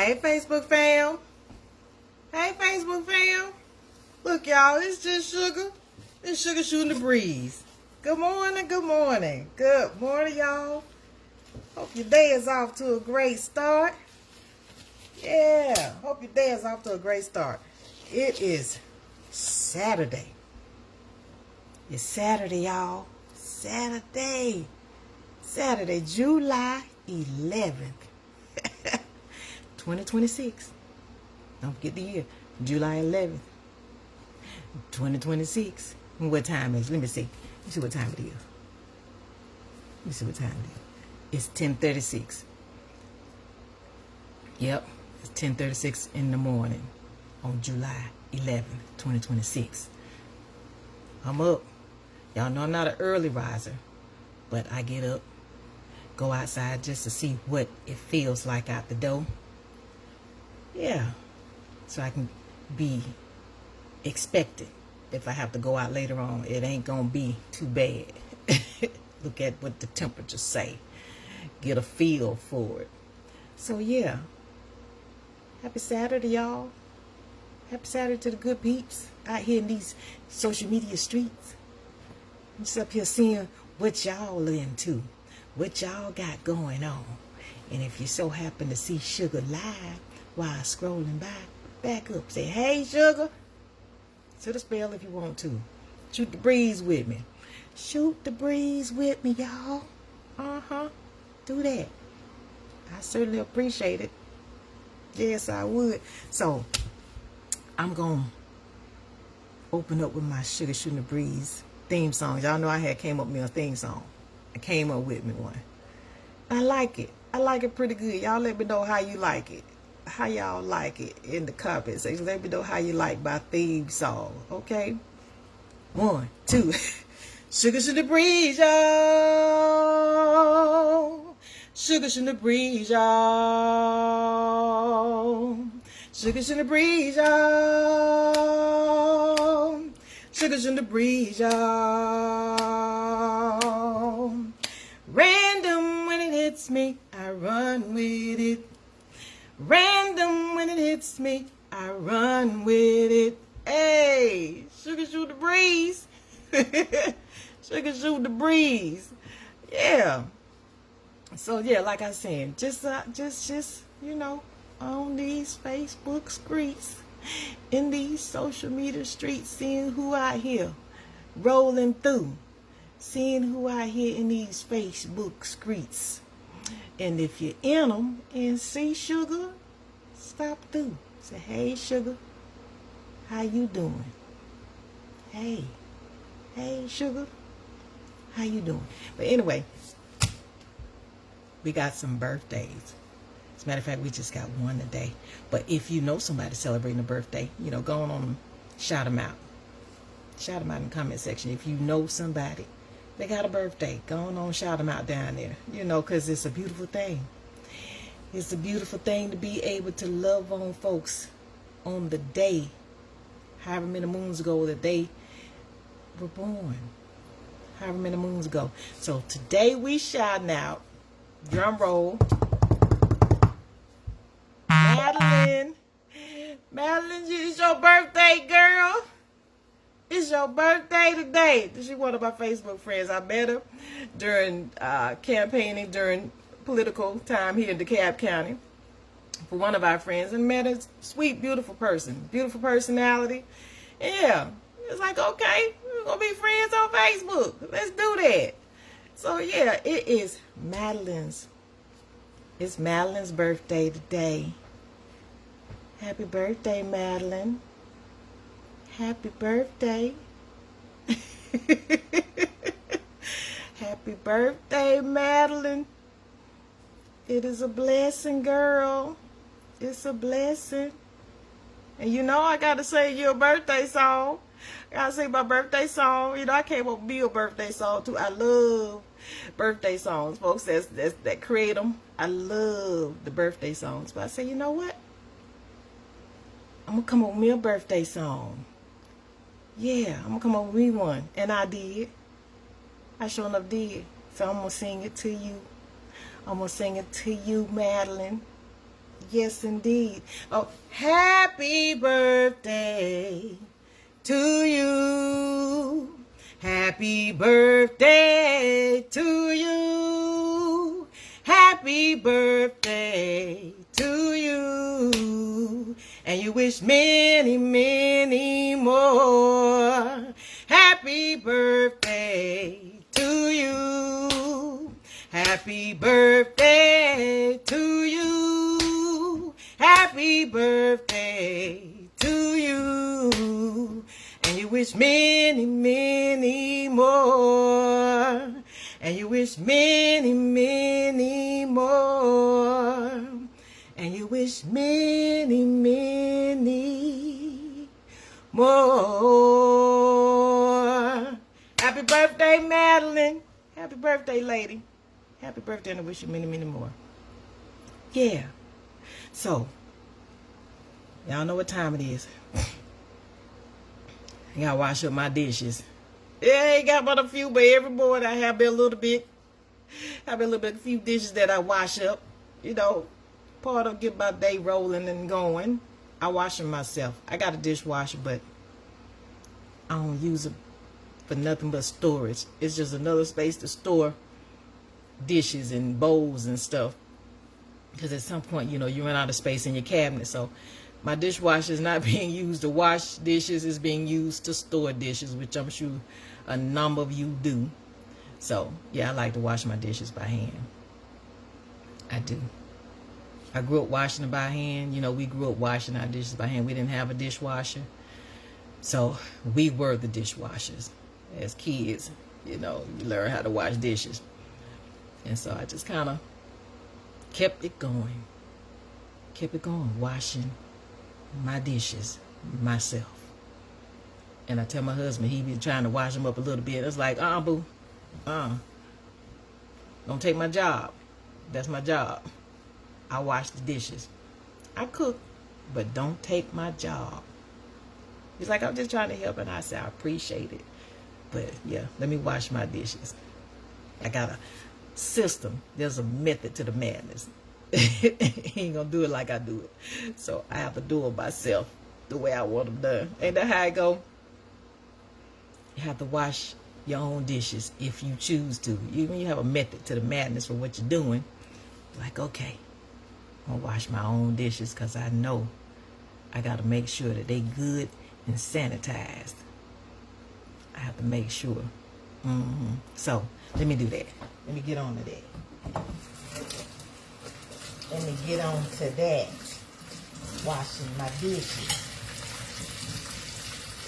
Hey, Facebook fam. Hey, Facebook fam. Look, y'all, it's just Sugar. It's Shuga Shootin the breeze. Good morning, good morning. Good morning, y'all. Hope your day is off to a great start. Yeah, hope your day is off to a great start. It is Saturday. It's Saturday, y'all. Saturday, July 11th, 2026. Don't forget the year, July 11th, 2026. What time is it? Let me see. Let me see what time it is. Let me see what time it is. It's 10:36. Yep, it's 10:36 in the morning on July 11th, 2026. I'm up. Y'all know I'm not an early riser, but I get up, go outside just to see what it feels like out the door. Yeah, so I can be expected. If I have to go out later on, it ain't gonna be too bad. Look at what the temperatures say. Get a feel for it. So yeah, happy Saturday, y'all. Happy Saturday to the good peeps out here in these social media streets. I'm just up here seeing what y'all into, what y'all got going on. And if you so happen to see Sugar live while scrolling by, back up, say, hey, Sugar. To the spell if you want to. Shoot the breeze with me. Shoot the breeze with me, y'all. Do that. I certainly appreciate it. Yes, I would. So, I'm going to open up with my Shuga Shootin the Breeze theme song. Y'all know I had came up with me a theme song. I came up with me one. I like it. I like it pretty good. Y'all let me know how you like it. How y'all like it in the comment section. Let me know how you like my theme song. Okay? 1, 2. Shuga Shootin the Breeze, y'all. Shuga Shootin the Breeze, y'all. Shuga Shootin the Breeze, y'all. Shuga Shootin the Breeze, y'all. Random when it hits me, I run with it. Random when it hits me, I run with it. Hey, Shuga Shootin the Breeze. Shuga Shootin the Breeze. Yeah. So yeah, like I said, just you know, on these Facebook streets, in these social media streets, seeing who out here rolling through, seeing who out here in these Facebook streets. And if you're in them and see Sugar, stop through. Say, hey, Sugar, how you doing? Hey, Sugar, how you doing? But anyway, we got some birthdays. As a matter of fact, we just got one today. But if you know somebody celebrating a birthday, you know, go on, shout them out. Shout them out in the comment section. If you know somebody, they got a birthday, go on, shout them out down there. You know, because it's a beautiful thing. It's a beautiful thing to be able to love on folks on the day, however many moons ago that they were born. However many moons ago. So today we shouting out, drum roll, Madeline. Madeline, it's your birthday, girl. It's your birthday today. She's one of my Facebook friends. I met her during campaigning, during political time here in DeKalb County for one of our friends, and met a sweet, beautiful person. Beautiful personality. Yeah. It's like, okay, we're going to be friends on Facebook. Let's do that. So, yeah, it is Madeline's. It's Madeline's birthday today. Happy birthday, Madeline. Happy birthday. Happy birthday, Madeline. It is a blessing, girl. It's a blessing. And you know I got to say your birthday song. I got to sing my birthday song. You know, I came up with me a birthday song, too. I love birthday songs, folks. That create them. I love the birthday songs. But I say, you know what? I'm going to come up with me a birthday song. Yeah, I'm going to come up with me one. And I did. I sure enough did. So I'm going to sing it to you. I'm going to sing it to you, Madeline. Yes, indeed. Oh, happy birthday to you. Happy birthday to you. Happy birthday to you. And you wish many, many more. Happy birthday to you. Happy birthday to you. Happy birthday to you. And you wish many, many more. And you wish many, many more. And you wish many, many more. Happy birthday, Madeline. Happy birthday, lady. Happy birthday, and I wish you many, many more. Yeah. So, y'all know what time it is. I gotta wash up my dishes. Yeah, I ain't got but a few, but every morning I have a little bit. A few dishes that I wash up. You know, part of get my day rolling and going. I wash them myself. I got a dishwasher, but I don't use it for nothing but storage. It's just another space to store dishes and bowls and stuff. Because at some point, you know, you run out of space in your cabinet. So my dishwasher is not being used to wash dishes. It's being used to store dishes, which I'm sure a number of you do. So, yeah, I like to wash my dishes by hand. I do. I grew up washing them by hand. You know, we grew up washing our dishes by hand. We didn't have a dishwasher. So we were the dishwashers. As kids, you know, you learn how to wash dishes. And so I just kind of kept it going, washing my dishes myself. And I tell my husband, he be trying to wash them up a little bit. It's like, boo, don't take my job. That's my job. I wash the dishes. I cook, but don't take my job. He's like, I'm just trying to help. And I say, I appreciate it. But yeah, let me wash my dishes. I got a system. There's a method to the madness. He ain't gonna do it like I do it. So I have to do it myself the way I want them done. Ain't that how I go? You have to wash your own dishes if you choose to. When you have a method to the madness for what you're doing, like, okay, I'm gonna wash my own dishes because I know I gotta make sure that they good and sanitized. I have to make sure. So let me do that. Let me get on to that. Let me get on to that. Washing my dishes.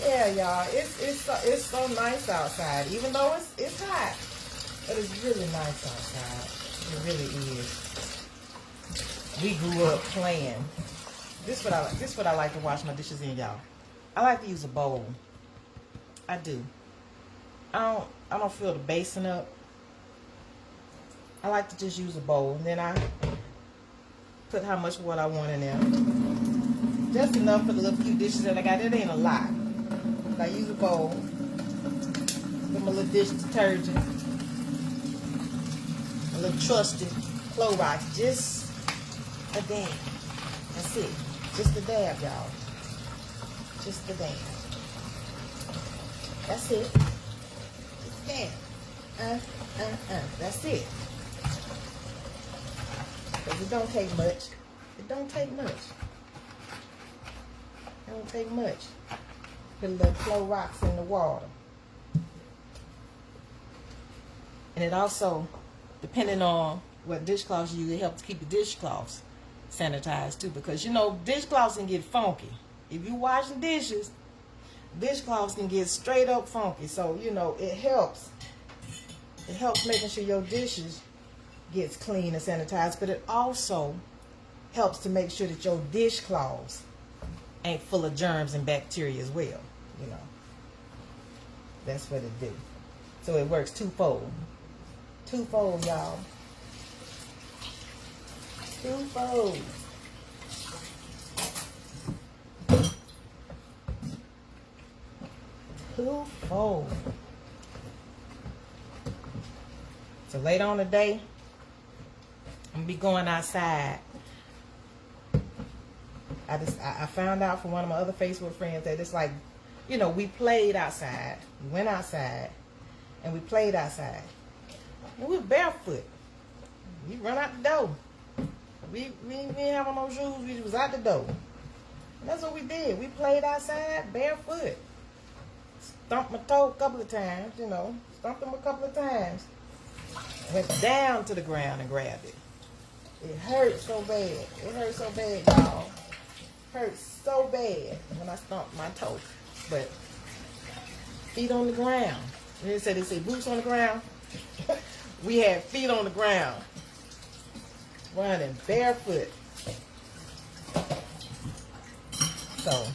Yeah, y'all. It's so nice outside. Even though it's hot, but it's really nice outside. It really is. We grew up playing. This is what I like to wash my dishes in, y'all. I like to use a bowl. I do. I don't fill the basin up. I like to just use a bowl, and then I put how much water I want in there. Just enough for the little few dishes that I got. It ain't a lot. I use a bowl. Put my little dish detergent. A little trusted Clorox. Just a dab. That's it. Just a dab, y'all. Just a dab. That's it. Just a dab. That's it. Because it don't take much. It don't take much. It don't take much. Put a little Clorox in the water. And it also, depending on what dishcloths you use, it helps keep the dishcloths sanitized too. Because, you know, dishcloths can get funky. If you washing dishes, dishcloths can get straight up funky. So, you know, it helps. It helps making sure your dishes gets clean and sanitized, but it also helps to make sure that your dishcloths ain't full of germs and bacteria as well. You know, that's what it do. So it works twofold. Twofold, y'all. Twofold. Twofold. So later on today, I'm going to be going outside I found out from one of my other Facebook friends that it's like, you know, we played outside. We went outside and we played outside. And we were barefoot. We run out the door. We didn't have on no shoes. We was out the door. And that's what we did. We played outside barefoot. Stomped my toe a couple of times, you know. Stomped them a couple of times. Went down to the ground and grabbed it. It hurt so bad. It hurt so bad, y'all. Hurt so bad when I stomped my toe. But feet on the ground. They say boots on the ground. We had feet on the ground. Running barefoot. So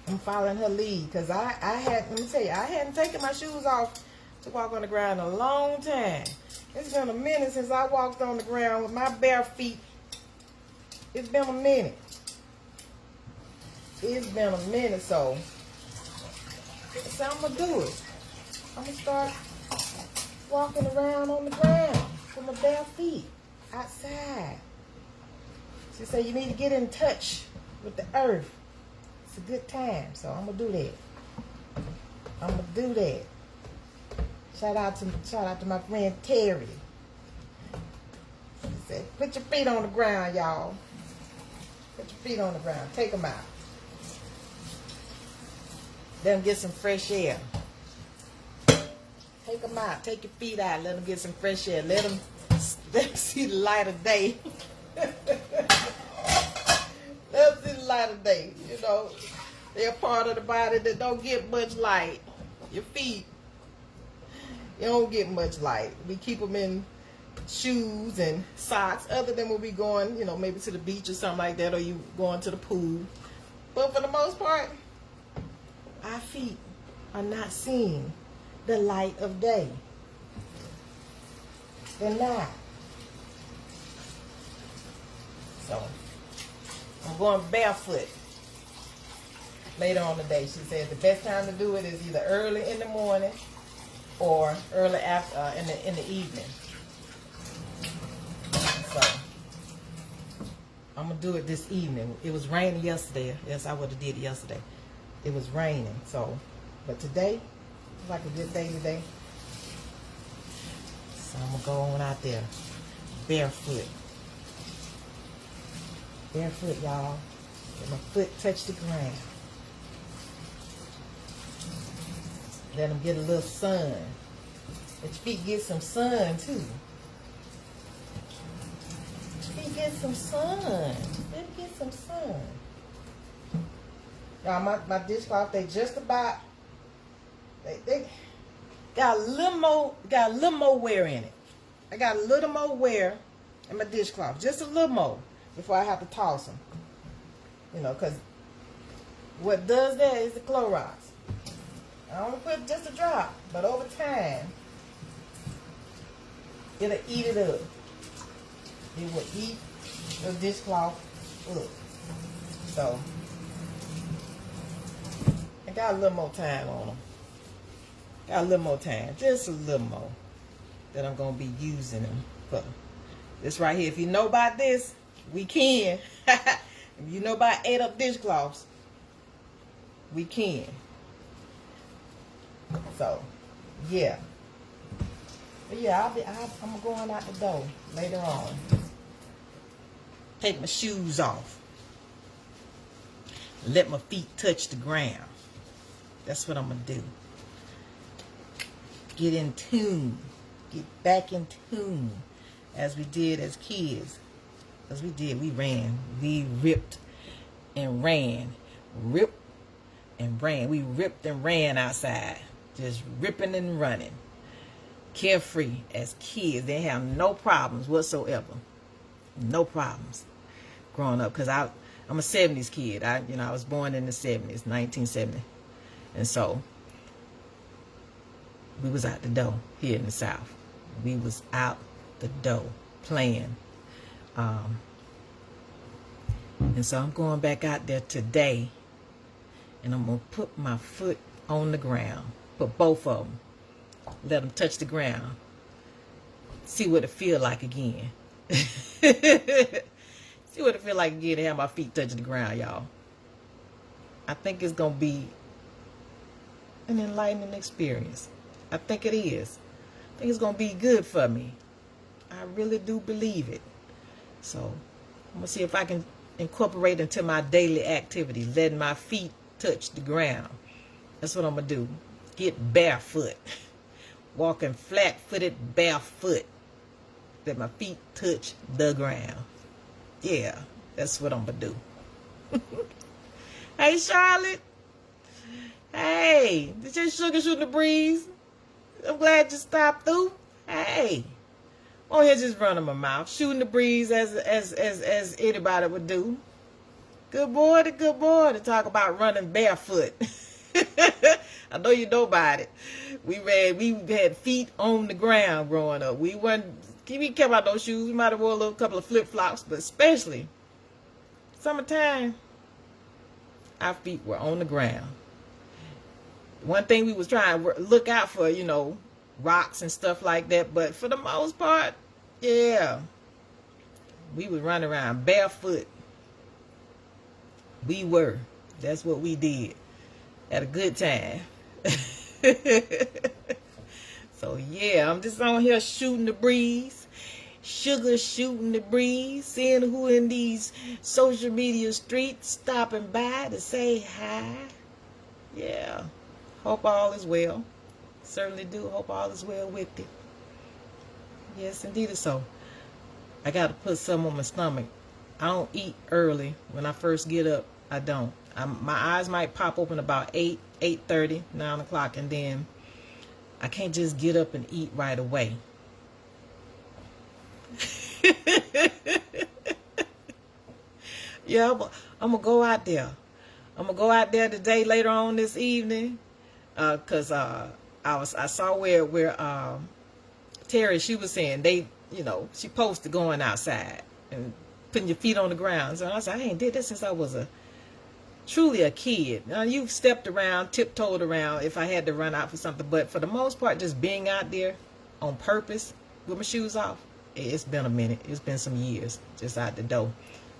I'm following her lead because I had, let me tell you, I hadn't taken my shoes off to walk on the ground in a long time. It's been a minute since I walked on the ground with my bare feet. It's been a minute. It's been a minute, so I'm gonna do it. I'm gonna start walking around on the ground with my bare feet outside. She said you need to get in touch with the earth. It's a good time, so I'm gonna do that. I'm gonna do that. Shout out to my friend Terry. She said, put your feet on the ground, y'all. Put your feet on the ground. Take them out. Let them get some fresh air. Take them out. Take your feet out. Let them get some fresh air. Let them see the light of day. Let them see the light of day. You know, they're a part of the body that don't get much light. Your feet. You don't get much light. We keep them in shoes and socks, other than when we going, you know, maybe to the beach or something like that, or you going to the pool. But for the most part, our feet are not seeing the light of day. They're not. So I'm going barefoot later on today. She said the best time to do it is either early in the morning or early after in the evening. So I'm gonna do it this evening. It was raining yesterday. Yes, I would have did it yesterday. It was raining. So, but today, it's like a good day today. So I'm gonna go on out there, barefoot. Barefoot, y'all. Let my foot touch the ground. Let them get a little sun. Let your feet get some sun too. Let your feet get some sun. Let them get some sun. Y'all, my dishcloth, they just about, they got a little more wear in it. I got a little more wear in my dishcloth. Just a little more before I have to toss them. You know, because what does that is the Clorox. I only put just a drop, but over time, it'll eat it up. It will eat the dishcloth up. So, I got a little more time on them. Got a little more time, just a little more, that I'm going to be using them for. This right here, if you know about this, we can. If you know about 8-up dishcloths, we can. So, yeah. But yeah, I'm going out the door later on. Take my shoes off. Let my feet touch the ground. That's what I'm going to do. Get in tune. Get back in tune. As we did as kids. As we did. We ran. We ripped and ran. Ripped and ran. We ripped and ran outside. Just ripping and running. Carefree as kids. They have no problems whatsoever. No problems growing up. Because I'm a 70s kid. I was born in the 70s, 1970. And so, we was out the door here in the South. We was out the door playing. And so I'm going back out there today. And I'm going to put my foot on the ground. Put both of them. Let them touch the ground. See what it feel like again. See See what it feel like again to have my feet touching the ground, y'all. I think it's going to be an enlightening experience. I think it is. I think it's going to be good for me. I really do believe it. So, I'm going to see if I can incorporate into my daily activities, letting my feet touch the ground. That's what I'm going to do. Get barefoot. Walking flat-footed barefoot. Let my feet touch the ground. Yeah, that's what I'm going to do. Hey, Charlotte. Hey, this is Shuga Shootin' the Breeze. I'm glad you stopped through. Hey. On here just running my mouth, shooting the breeze as anybody would do. Good boy to talk about running barefoot. I know you know about it. We had feet on the ground growing up. We kept out those shoes. We might have wore a couple of flip flops, but especially summertime, our feet were on the ground. One thing we was trying to look out for, you know, rocks and stuff like that, but for the most part, yeah, we would run around barefoot. We were. That's what we did. Had a good time. So yeah, I'm just on here shooting the breeze. Shuga Shootin' the Breeze. Seeing who in these social media streets stopping by to say hi. Yeah. Hope all is well. Certainly do hope all is well with you. Yes, indeed so. I got to put some on my stomach. I don't eat early. When I first get up, I don't. My eyes might pop open about 8:30, 9 o'clock, and then I can't just get up and eat right away. Yeah, I'm going to go out there. I'm going to go out there today, later on this evening, because I saw where Terry, she was saying she posted going outside and putting your feet on the ground. So I said, I ain't did that since I was truly a kid. Now you've stepped around, tiptoed around if I had to run out for something, but for the most part, just being out there on purpose with my shoes off, it's been a minute. It's been some years just out the door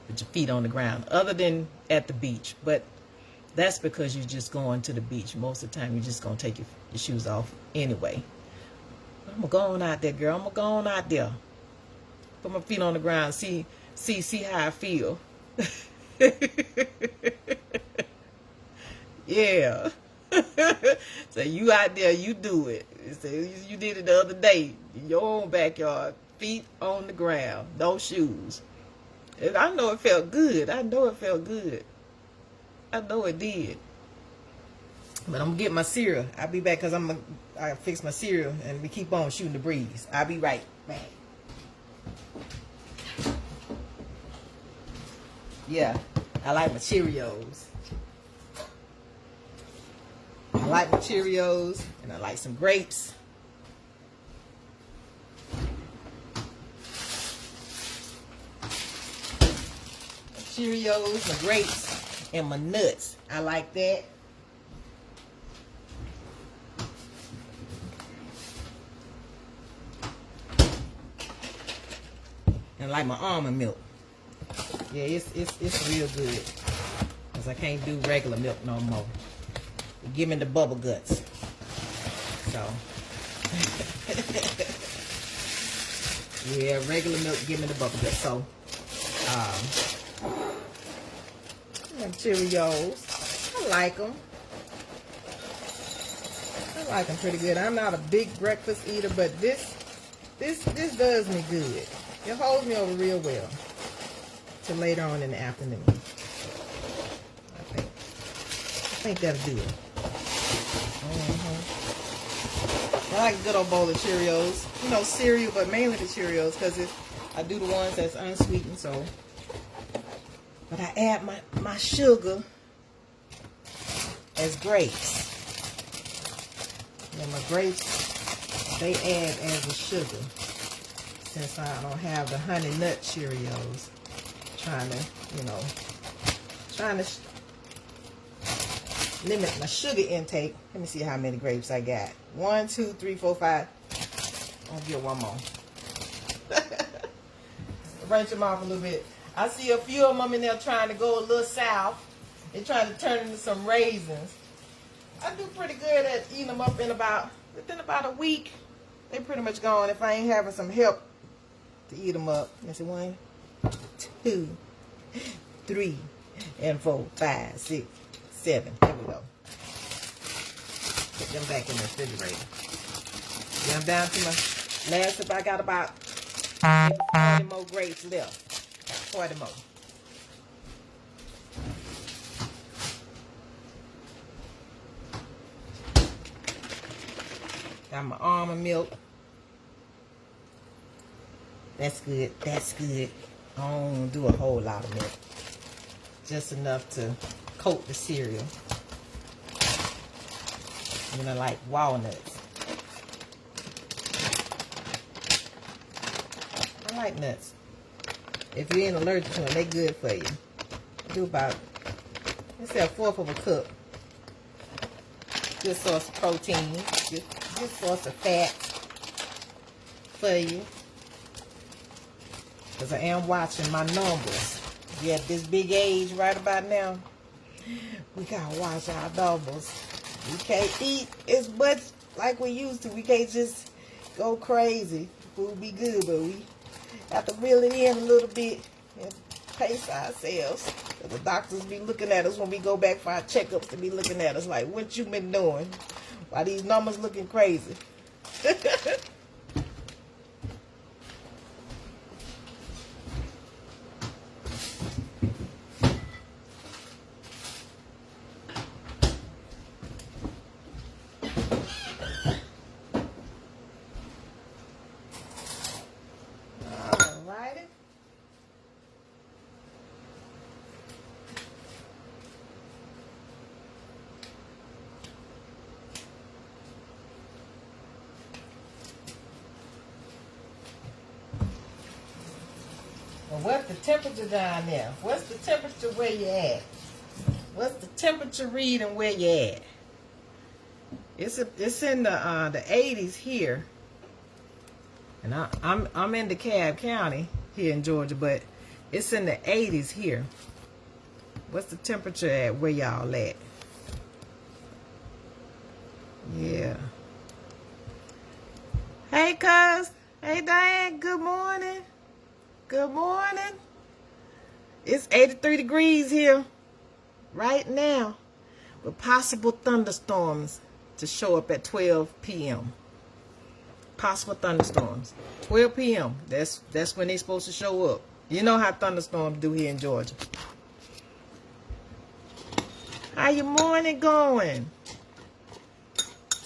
with your feet on the ground, other than at the beach. But that's because you're just going to the beach. Most of the time, you're just going to take your shoes off anyway. I'm going to go on out there, girl. I'm going to go on out there. Put my feet on the ground. See how I feel. Yeah. So you out there, you do it. So you did it the other day. In your own backyard. Feet on the ground. No shoes. And I know it felt good. I know it felt good. I know it did. But I'm going to get my cereal. I'll be back because I fix my cereal and we keep on shooting the breeze. I'll be right back. Yeah, I like my Cheerios. I like my Cheerios and I like some grapes. My Cheerios, my grapes, and my nuts. I like that. And I like my almond milk. Yeah, it's real good. Because I can't do regular milk no more. Give me the bubble guts. So. Yeah, regular milk, give me the bubble guts. So, Cheerios. I like them. I like them pretty good. I'm not a big breakfast eater, but this does me good. It holds me over real well. Till later on in the afternoon. I think that'll do it. I like a good old bowl of Cheerios. You know, cereal, but mainly the Cheerios, because I do the ones that's unsweetened, so. But I add my sugar as grapes. And my grapes, they add as the sugar. Since I don't have the honey nut Cheerios. Trying to limit my sugar intake. Let me see how many grapes I got. 1, 2, 3, 4, 5. I'll get one more. Wrench them off a little bit. I see a few of them in there trying to go a little south. They're trying to turn into some raisins. I do pretty good at eating them up within about a week. They pretty much gone if I ain't having some help to eat them up. Let's see, 1, 2, 3, and 4, 5, 6, 7. There we go. Put them back in the refrigerator. Yeah, I'm down to my last sip. I got about 40 more grapes left. 40 more. Got my almond milk. That's good. That's good. I don't do a whole lot of milk. Just enough to coat the cereal. And I like walnuts. I like nuts. If you ain't allergic to them, they good for you. Do about, let's say, 1/4 of a cup. Good source of protein. Good source of fat for you. Because I am watching my numbers. We at this big age right about now. We gotta watch our numbers. We can't eat as much like we used to. We can't just go crazy. Food be good, but we have to reel it in a little bit and pace ourselves. The doctors be looking at us when we go back for our checkups. They be looking at us like, what you been doing? Why these numbers looking crazy? Well, what's the temperature down there? What's the temperature where you at? What's the temperature reading where you at? It's in the 80s here, and I'm in DeKalb County here in Georgia, but it's in the 80s here. What's the temperature at where y'all at? Yeah. Hey, cuz. Hey, Diane. Good morning. Good morning. It's 83 degrees here right now with possible thunderstorms to show up at 12 p.m. Possible thunderstorms. 12 p.m. That's when they're supposed to show up. You know how thunderstorms do here in Georgia. How your morning going?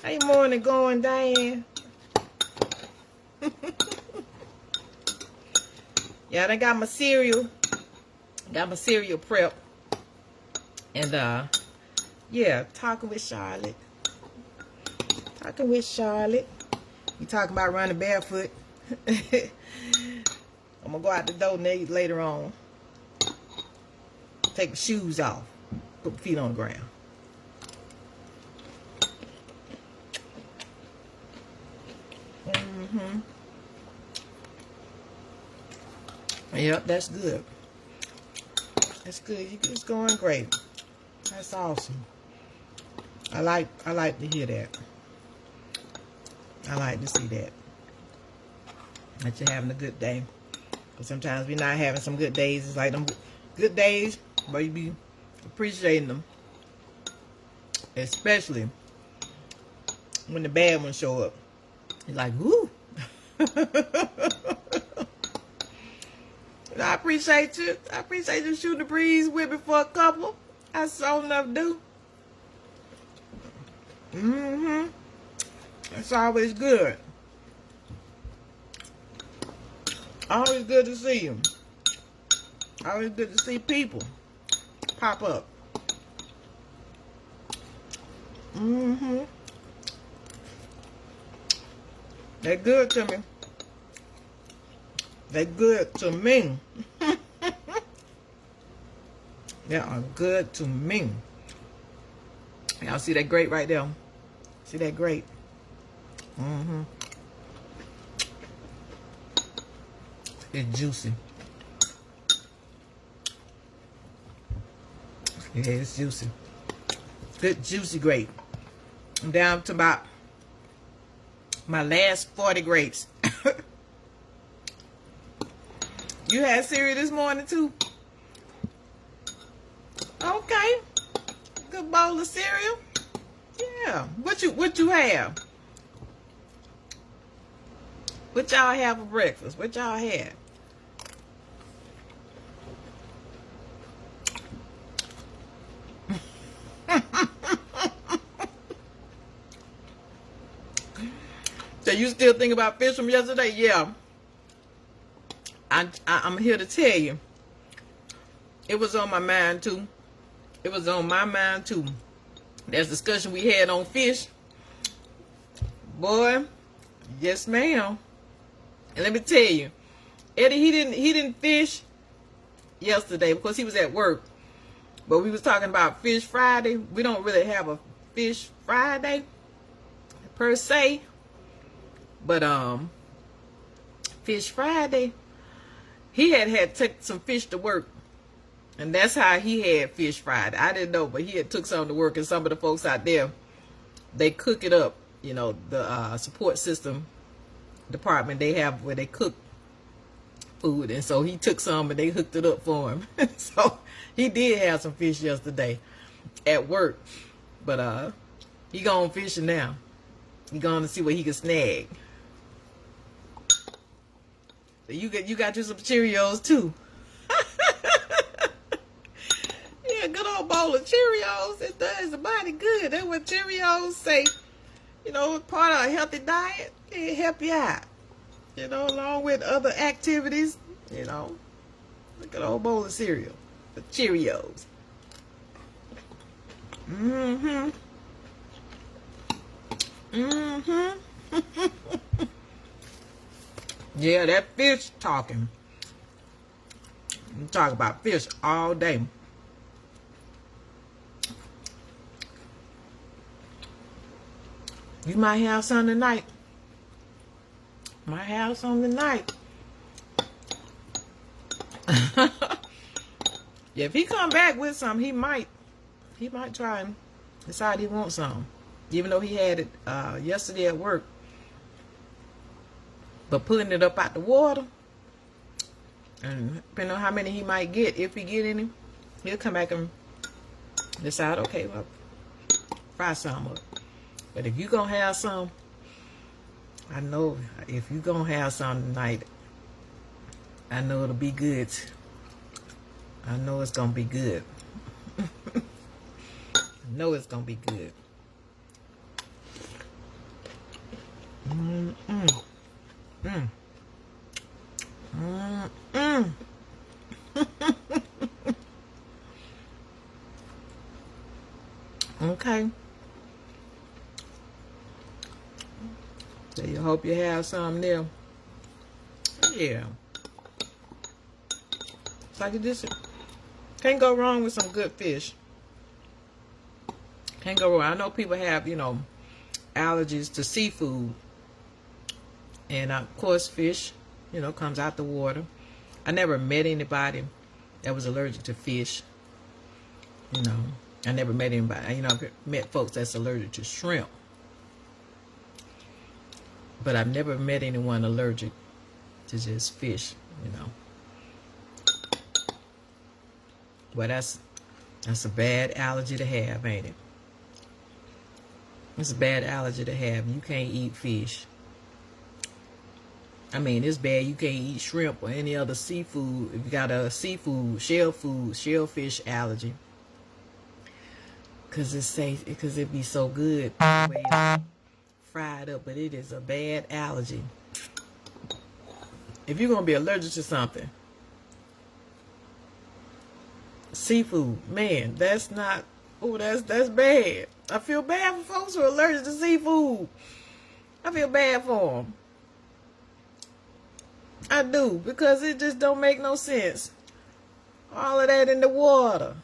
How your morning going, Diane? Yeah, I got my cereal. Got my cereal prep. And yeah, talking with Charlotte. Talking with Charlotte. You talking about running barefoot. I'm gonna go out the door later on. Take my shoes off. Put my feet on the ground. Yep, that's good. That's good. It's going great. That's awesome. I like to hear that. I like to see that. That you're having a good day. Because sometimes we're not having some good days. It's like them good days, but you be appreciating them. Especially when the bad ones show up. You're like, woo. I appreciate you. I appreciate you shooting the breeze with me for a couple. I so enough do. It's always good. Always good to see you. Always good to see people pop up. They're good to me. They're good to me. They are good to me. Y'all see that grape right there? See that grape? It's juicy. Yeah, it's juicy. Good juicy grape. I'm down to about my last 40 grapes. You had cereal this morning too? Okay. Good bowl of cereal. Yeah. What you have? What y'all have for breakfast? What y'all had? So you still think about fish from yesterday? Yeah. I'm here to tell you. It was on my mind too. It was on my mind too. That discussion we had on fish. Boy, yes ma'am. And let me tell you, Eddie, he didn't fish yesterday because he was at work. But we was talking about Fish Friday. We don't really have a Fish Friday per se. But Fish Friday, he had took some fish to work. And that's how he had Fish Friday. I didn't know, but he had took some to work, and some of the folks out there, they cook it up. You know, the support system department, they have where they cook food. And so he took some and they hooked it up for him. So he did have some fish yesterday at work. But he gone fishing now. He going to see what he can snag. So you got you some Cheerios too. Yeah, good old bowl of Cheerios. It does the body good. That's what Cheerios say. You know, part of a healthy diet. It help you out. You know, along with other activities. You know, a good old bowl of cereal. The Cheerios. Mm-hmm. Mm-hmm. Yeah, that fish talking. We talk about fish all day. You might have some tonight. Might have some tonight. Yeah, if he come back with some, he might try and decide he wants some. Even though he had it yesterday at work. But pulling it up out the water, and depending on how many he might get, if he get any, he'll come back and decide, okay, well, fry some up. But if you gonna have some, I know if you gonna have some tonight, I know it'll be good. I know it's gonna be good. I know it's gonna be good. Okay. So you hope you have some there. Yeah. It's like this. Can't go wrong with some good fish. Can't go wrong. I know people have, you know, allergies to seafood. And of course, fish, you know, comes out the water. I never met anybody that was allergic to fish. You know, I never met anybody. You know, I've met folks that's allergic to shrimp. But I've never met anyone allergic to just fish, you know. Well, that's a bad allergy to have, ain't it? It's a bad allergy to have. You can't eat fish. I mean, it's bad. You can't eat shrimp or any other seafood if you got a seafood, shellfish allergy. Because it be so good the way it's fried up, but it is a bad allergy. If you're going to be allergic to something, seafood, man, that's not, oh, that's bad. I feel bad for folks who are allergic to seafood. I feel bad for them. I do, because it just don't make no sense. All of that in the water.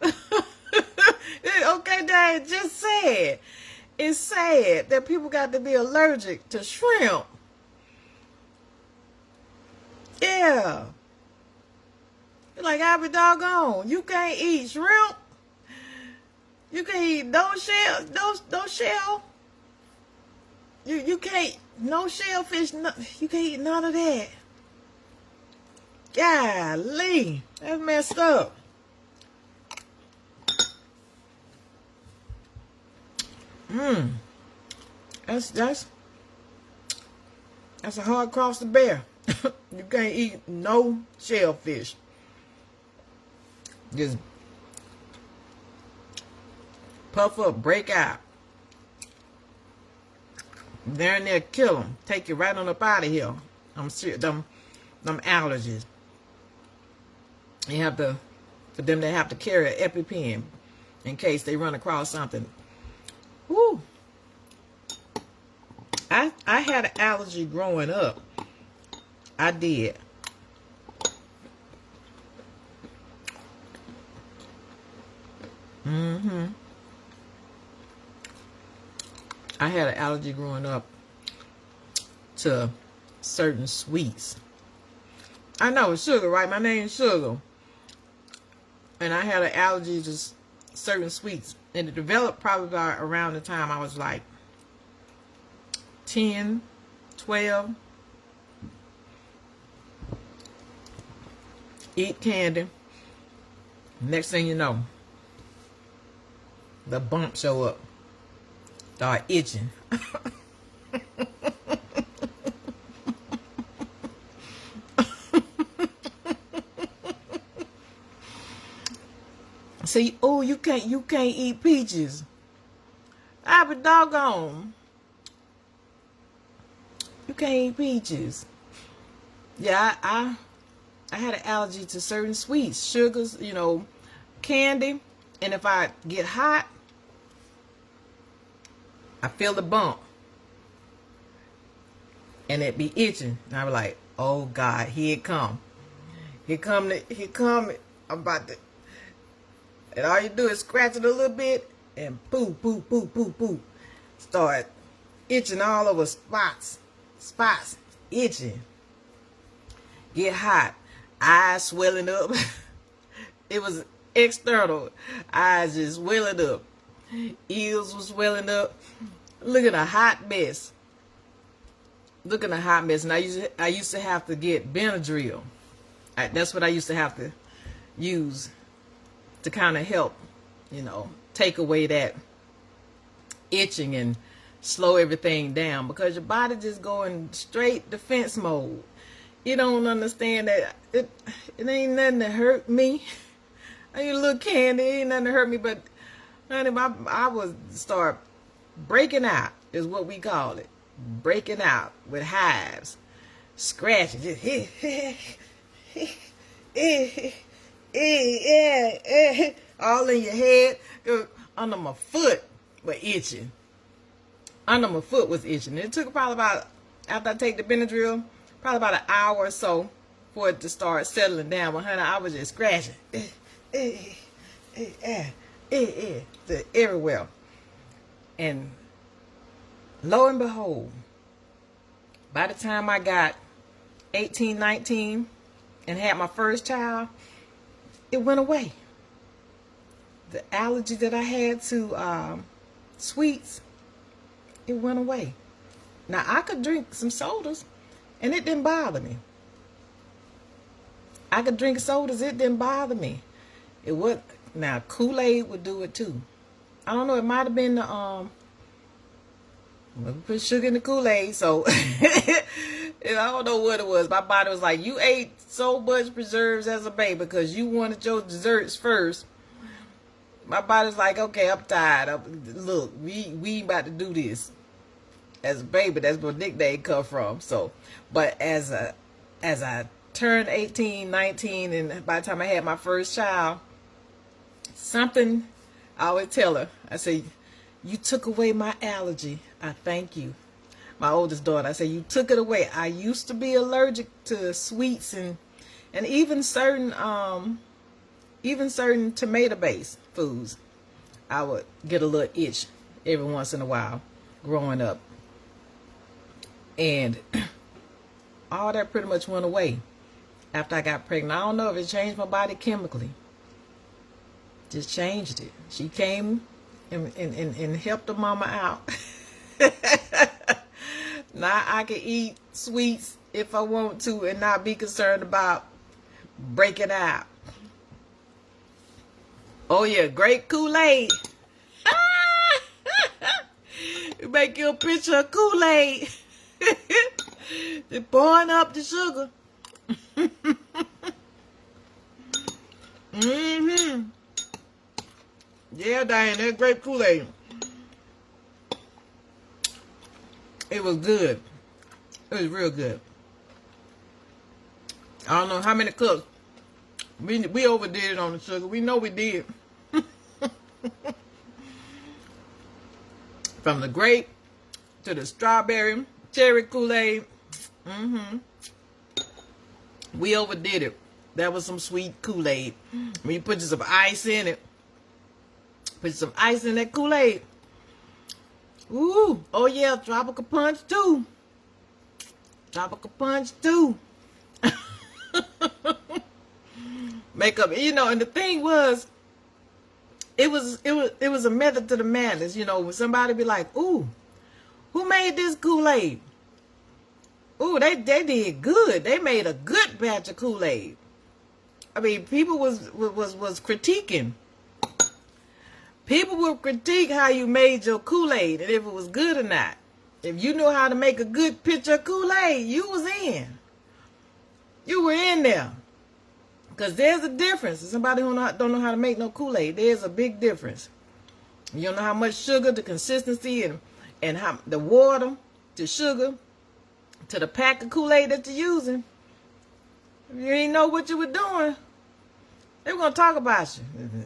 Okay, Dad, just sad. It's sad that people got to be allergic to shrimp. Yeah. Like, I be doggone. You can't eat shrimp? You can't eat no shell, no shell. You can't, no shellfish, no, you can't eat none of that. Golly, that's messed up. That's a hard cross to bear. You can't eat no shellfish. Just puff up, break out. There and there, kill them. Take you right on up out of here. I'm serious. Them allergies. You have to, for them to have to carry an EpiPen in case they run across something. Woo. I had an allergy growing up. I did. I had an allergy growing up to certain sweets. I know it's sugar, right? My name's Sugar. And I had an allergy to certain sweets. And it developed probably around the time I was like 10, 12. Eat candy. Next thing you know, the bump show up. Start itching. See, oh, you can't eat peaches. I be doggone. You can't eat peaches. Yeah, I had an allergy to certain sweets, sugars, you know, candy. And if I get hot, I feel the bump. And it be itching. And I be like, oh God, here it come. Here come, I'm about to. And all you do is scratch it a little bit and poo, poo, poo, poo, poo. Start itching all over spots, itching. Get hot. Eyes swelling up. It was external. Eyes just swelling up. Ears was swelling up. Looking a hot mess. Looking a hot mess. And I used to have to get Benadryl. That's what I used to have to use to kind of help, you know, take away that itching and slow everything down, because your body just going straight defense mode. You don't understand that it ain't nothing to hurt me. I eat a little candy, ain't nothing to hurt me, but honey, I would start breaking out, is what we call it. Breaking out with hives, scratching, just all in your head. Under my foot was itching. Under my foot was itching. It took probably about, after I take the Benadryl, probably about an hour or so for it to start settling down. But honey, I was just scratching. Everywhere. And lo and behold, by the time I got 18, 19 and had my first child, it went away. The allergy that I had to sweets, it went away. Now, I could drink some sodas and it didn't bother me. I could drink sodas, it didn't bother me. It would. Now, Kool-Aid would do it too. I don't know, it might have been the we put sugar in the Kool-Aid, so I don't know what it was. My body was like, you ate so much preserves as a baby because you wanted your desserts first. My body's like, okay, I'm tired. Look, we about to do this. As a baby, that's where nickname come from. So, but as I turned 18, 19, and by the time I had my first child, something, I always tell her, I say, you took away my allergy. I thank you. My oldest daughter, I say, you took it away. I used to be allergic to sweets and even certain tomato-based foods. I would get a little itch every once in a while growing up. And all that pretty much went away after I got pregnant. I don't know if it changed my body chemically. Just changed it. She came and help the mama out. Now I can eat sweets if I want to and not be concerned about breaking out. Oh yeah, great Kool-Aid. You make you a picture of Kool-Aid. They're pouring up the sugar. Yeah, Diane, that grape Kool-Aid. It was good. It was real good. I don't know how many cups. We overdid it on the sugar. We know we did. From the grape to the strawberry, cherry Kool-Aid. We overdid it. That was some sweet Kool-Aid. When you put some ice in it, put some ice in that Kool-Aid. Ooh, oh yeah, tropical punch too. Tropical punch too. Makeup, you know, and the thing was, it was a method to the madness. You know, when somebody be like, "Ooh, who made this Kool-Aid? Ooh, they did good. They made a good batch of Kool-Aid." I mean, people was critiquing. People would critique how you made your Kool-Aid and if it was good or not. If you knew how to make a good picture of Kool-Aid, you was in. You were in there. Because there's a difference. Somebody who don't know how to make no Kool-Aid, there's a big difference. You don't know how much sugar, the consistency, and how the water, the sugar, to the pack of Kool-Aid that you're using. If you ain't know what you were doing, they were going to talk about you.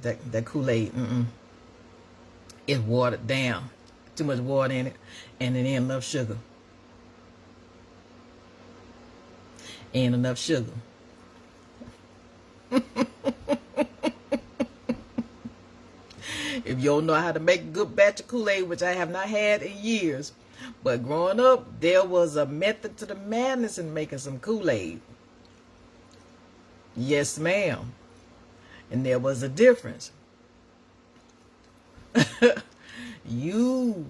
That Kool-Aid, it's watered down. Too much water in it, and it ain't enough sugar. Ain't enough sugar. If you don't know how to make a good batch of Kool-Aid, which I have not had in years, but growing up, there was a method to the madness in making some Kool-Aid. Yes, ma'am. And there was a difference. You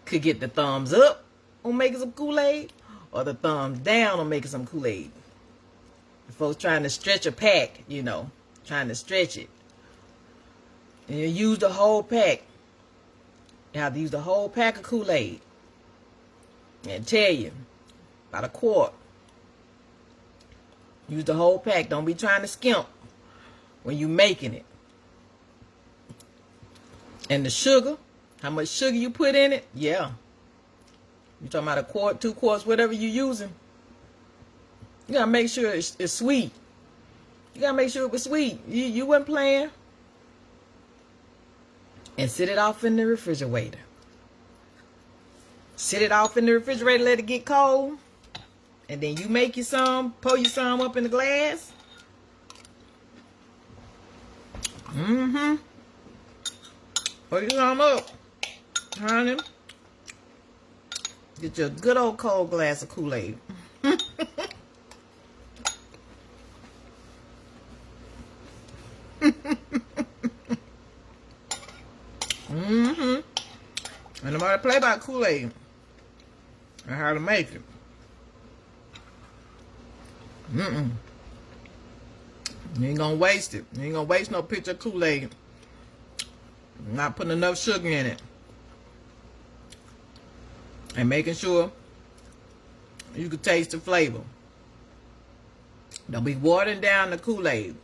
could get the thumbs up on making some Kool-Aid or the thumbs down on making some Kool-Aid. Folks trying to stretch a pack, you know, trying to stretch it. And you use the whole pack. You have to use the whole pack of Kool-Aid. And tell you, about a quart. Use the whole pack. Don't be trying to skimp when you making it. And the sugar, how much sugar you put in it, yeah. You talking about a quart, 2 quarts, whatever you using. You gotta make sure it's sweet. You gotta make sure it was sweet. You wasn't playing. And sit it off in the refrigerator. Sit it off in the refrigerator, let it get cold. And then you make you some, pour you some up in the glass. Pour you some up, honey. Get you a good old cold glass of Kool-Aid. And nobody play about Kool-Aid and how to make it. You ain't gonna waste it. You ain't gonna waste no picture of Kool-Aid. Not putting enough sugar in it. And making sure you can taste the flavor. Don't be watering down the Kool-Aid.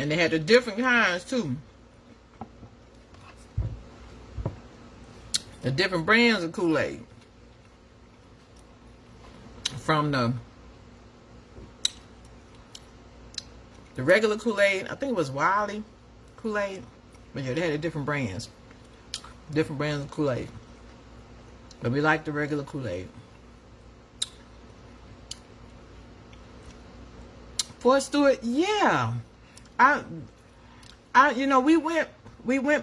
And they had the different kinds too. The different brands of Kool-Aid. From the regular Kool-Aid, I think it was Wiley Kool-Aid. But yeah, they had the different brands. Different brands of Kool-Aid. But we like the regular Kool-Aid. Fort Stewart, yeah. I, you know, we went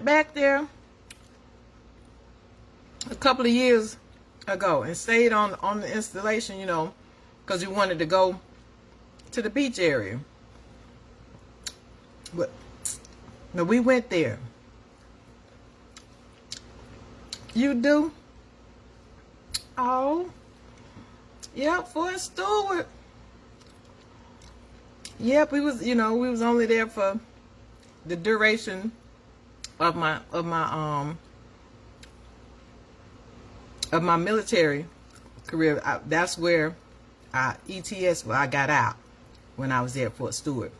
back there a couple of years ago and stayed on the installation, you know, because we wanted to go to the beach area. But no, we went there. You do? Oh, yep, Fort Stewart. Yep, we was, you know, we was only there for the duration of my military career. That's where ETS, where I got out when I was there at Fort Stewart.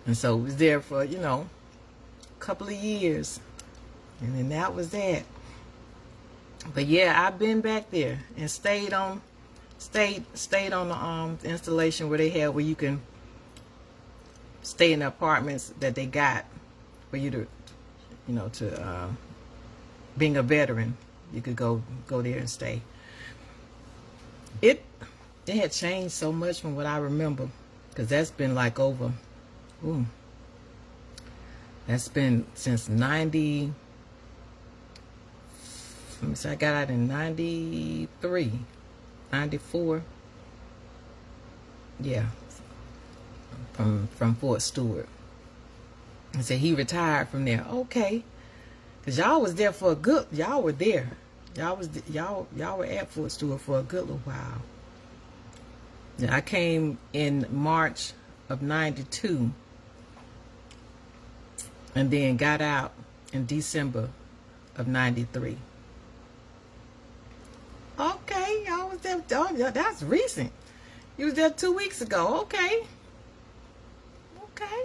And so we was there for, you know, a couple of years. And then that was that. But yeah, I've been back there and stayed on the installation where they had, where you can stay in the apartments that they got for you to, you know, to being a veteran, you could go there and stay. It had changed so much from what I remember, because that's been like over, that's been since 90. So I got out in 93, 94. Yeah, from Fort Stewart. And so he retired from there. Okay, cause y'all was there for a good. Y'all were there. Y'all were at Fort Stewart for a good little while. Yeah, I came in March of 92, and then got out in December of 93. Okay, y'all was there. Oh, yeah, that's recent. You was there 2 weeks ago. Okay. Okay.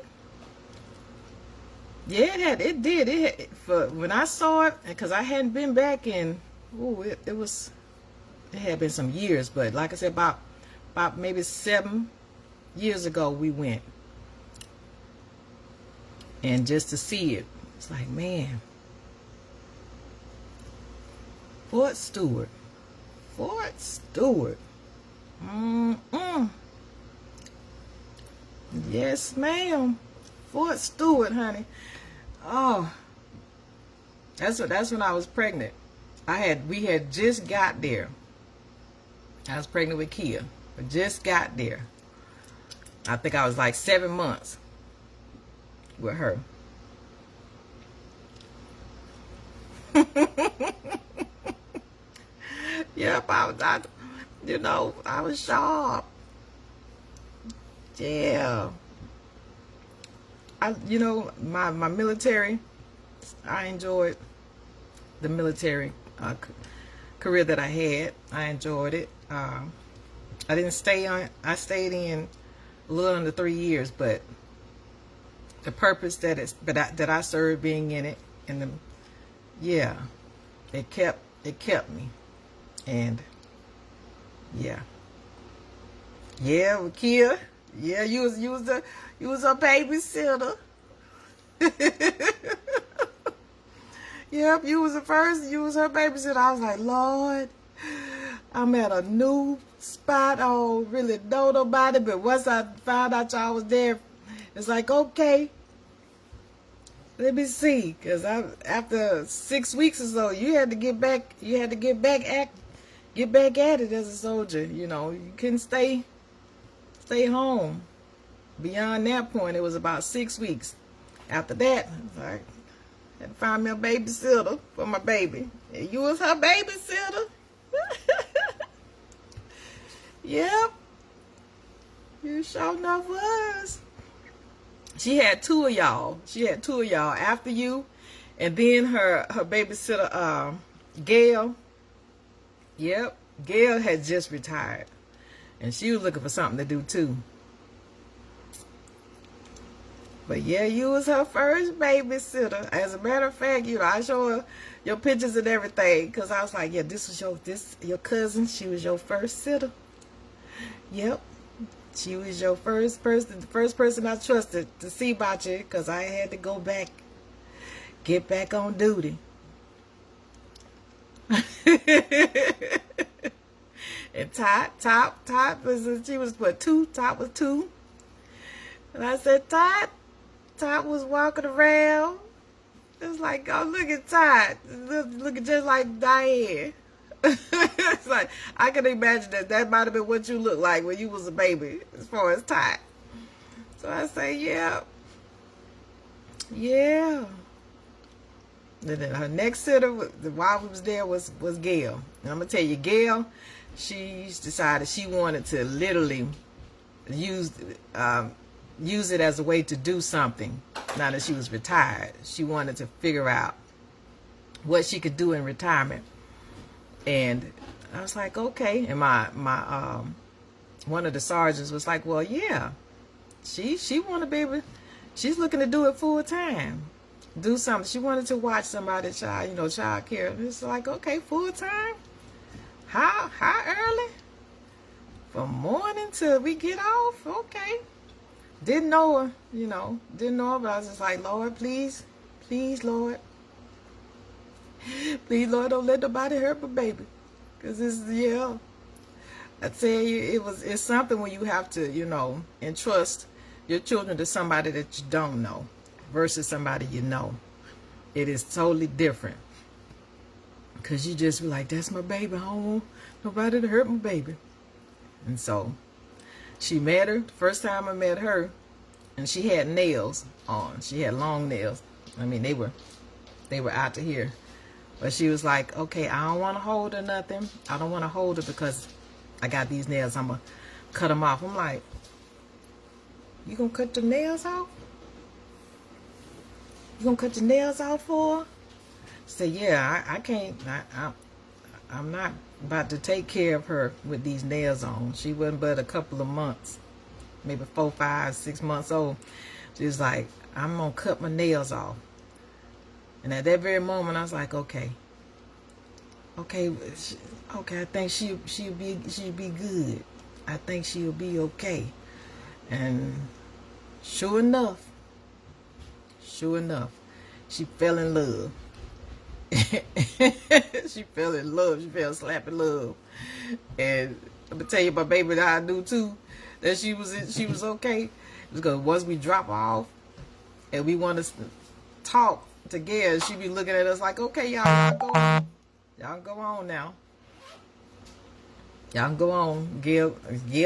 Yeah, it did. It had, for when I saw it, because I hadn't been back in. It had been some years, but like I said, about maybe 7 years ago we went, and just to see it, it's like, man, Fort Stewart. Fort Stewart. Yes, ma'am. Fort Stewart, honey. Oh, that's when I was pregnant. We had just got there. I was pregnant with Kia. I just got there. I think I was like 7 months with her. Yep, I was sharp. Yeah. My military, I enjoyed the military career that I had. I enjoyed it. I didn't stay on. I stayed in a little under 3 years, but the purpose that I served being in it, and it kept me. And yeah, with Kia, yeah, you was a babysitter. Yep, you was her babysitter. I was like, Lord, I'm at a new spot. I don't really know nobody, but once I found out y'all was there, it's like, okay, let me see, because after 6 weeks or so, you had to get back at it as a soldier. You know, you couldn't stay home. Beyond that point, it was about 6 weeks. After that, I was like, I had to find me a babysitter for my baby. And you was her babysitter. Yep, you sure enough was. She had two of y'all. After you, and then her babysitter, Gail. Yep, Gail had just retired, and she was looking for something to do too. But yeah, you was her first babysitter. As a matter of fact, I show her your pictures and everything, because I was like, yeah, this was your cousin. She was your first sitter. Yep, she was your first person, the first person I trusted to see about you, because I had to get back on duty. And Tot was, she was what, 2? Tot was 2. And I said, Tot was walking around. It's like, oh, look at Tot. Looking just like Diane. It's like, I can imagine that might have been what you looked like when you was a baby, as far as Tot. So I say, yeah. Yeah. And then her next sitter, while we was there, was Gail. And I'm going to tell you, Gail, she decided she wanted to literally use it as a way to do something. Now that she was retired, she wanted to figure out what she could do in retirement. And I was like, okay. And my one of the sergeants was like, well, yeah, she want to be able, she's looking to do it full time, do something. She wanted to watch somebody's child, child care. And it's like, okay, full time. How early? From morning till we get off? Okay. Didn't know her, didn't know her, but I was just like, Lord, please, Lord. Please, Lord, don't let nobody hurt my baby. Because I tell you, it's something when you have to, entrust your children to somebody that you don't know versus somebody you know. It is totally different. Because you just be like, that's my baby. I don't want nobody to hurt my baby. And so she met her. The first time I met her, and she had nails on. She had long nails. I mean, they were out to here. But she was like, okay, I don't want to hold her nothing. I don't want to hold her because I got these nails. I'm going to cut them off. I'm like, you going to cut the nails off? You going to cut your nails off for her? She said, yeah, I can't. I'm not about to take care of her with these nails on. She wasn't but a couple of months, maybe 4, 5, 6 months old. She was like, I'm going to cut my nails off. And at that very moment, I was like, okay, I think she'll be good. I think she'll be okay. And sure enough, she fell in love. She fell in love. She fell slap in love. And I'm gonna tell you, my baby that I knew too, that she was okay. Because once we drop off and we want to talk together, she be looking at us like, okay, y'all go on. Y'all go on now. Y'all go on. Gail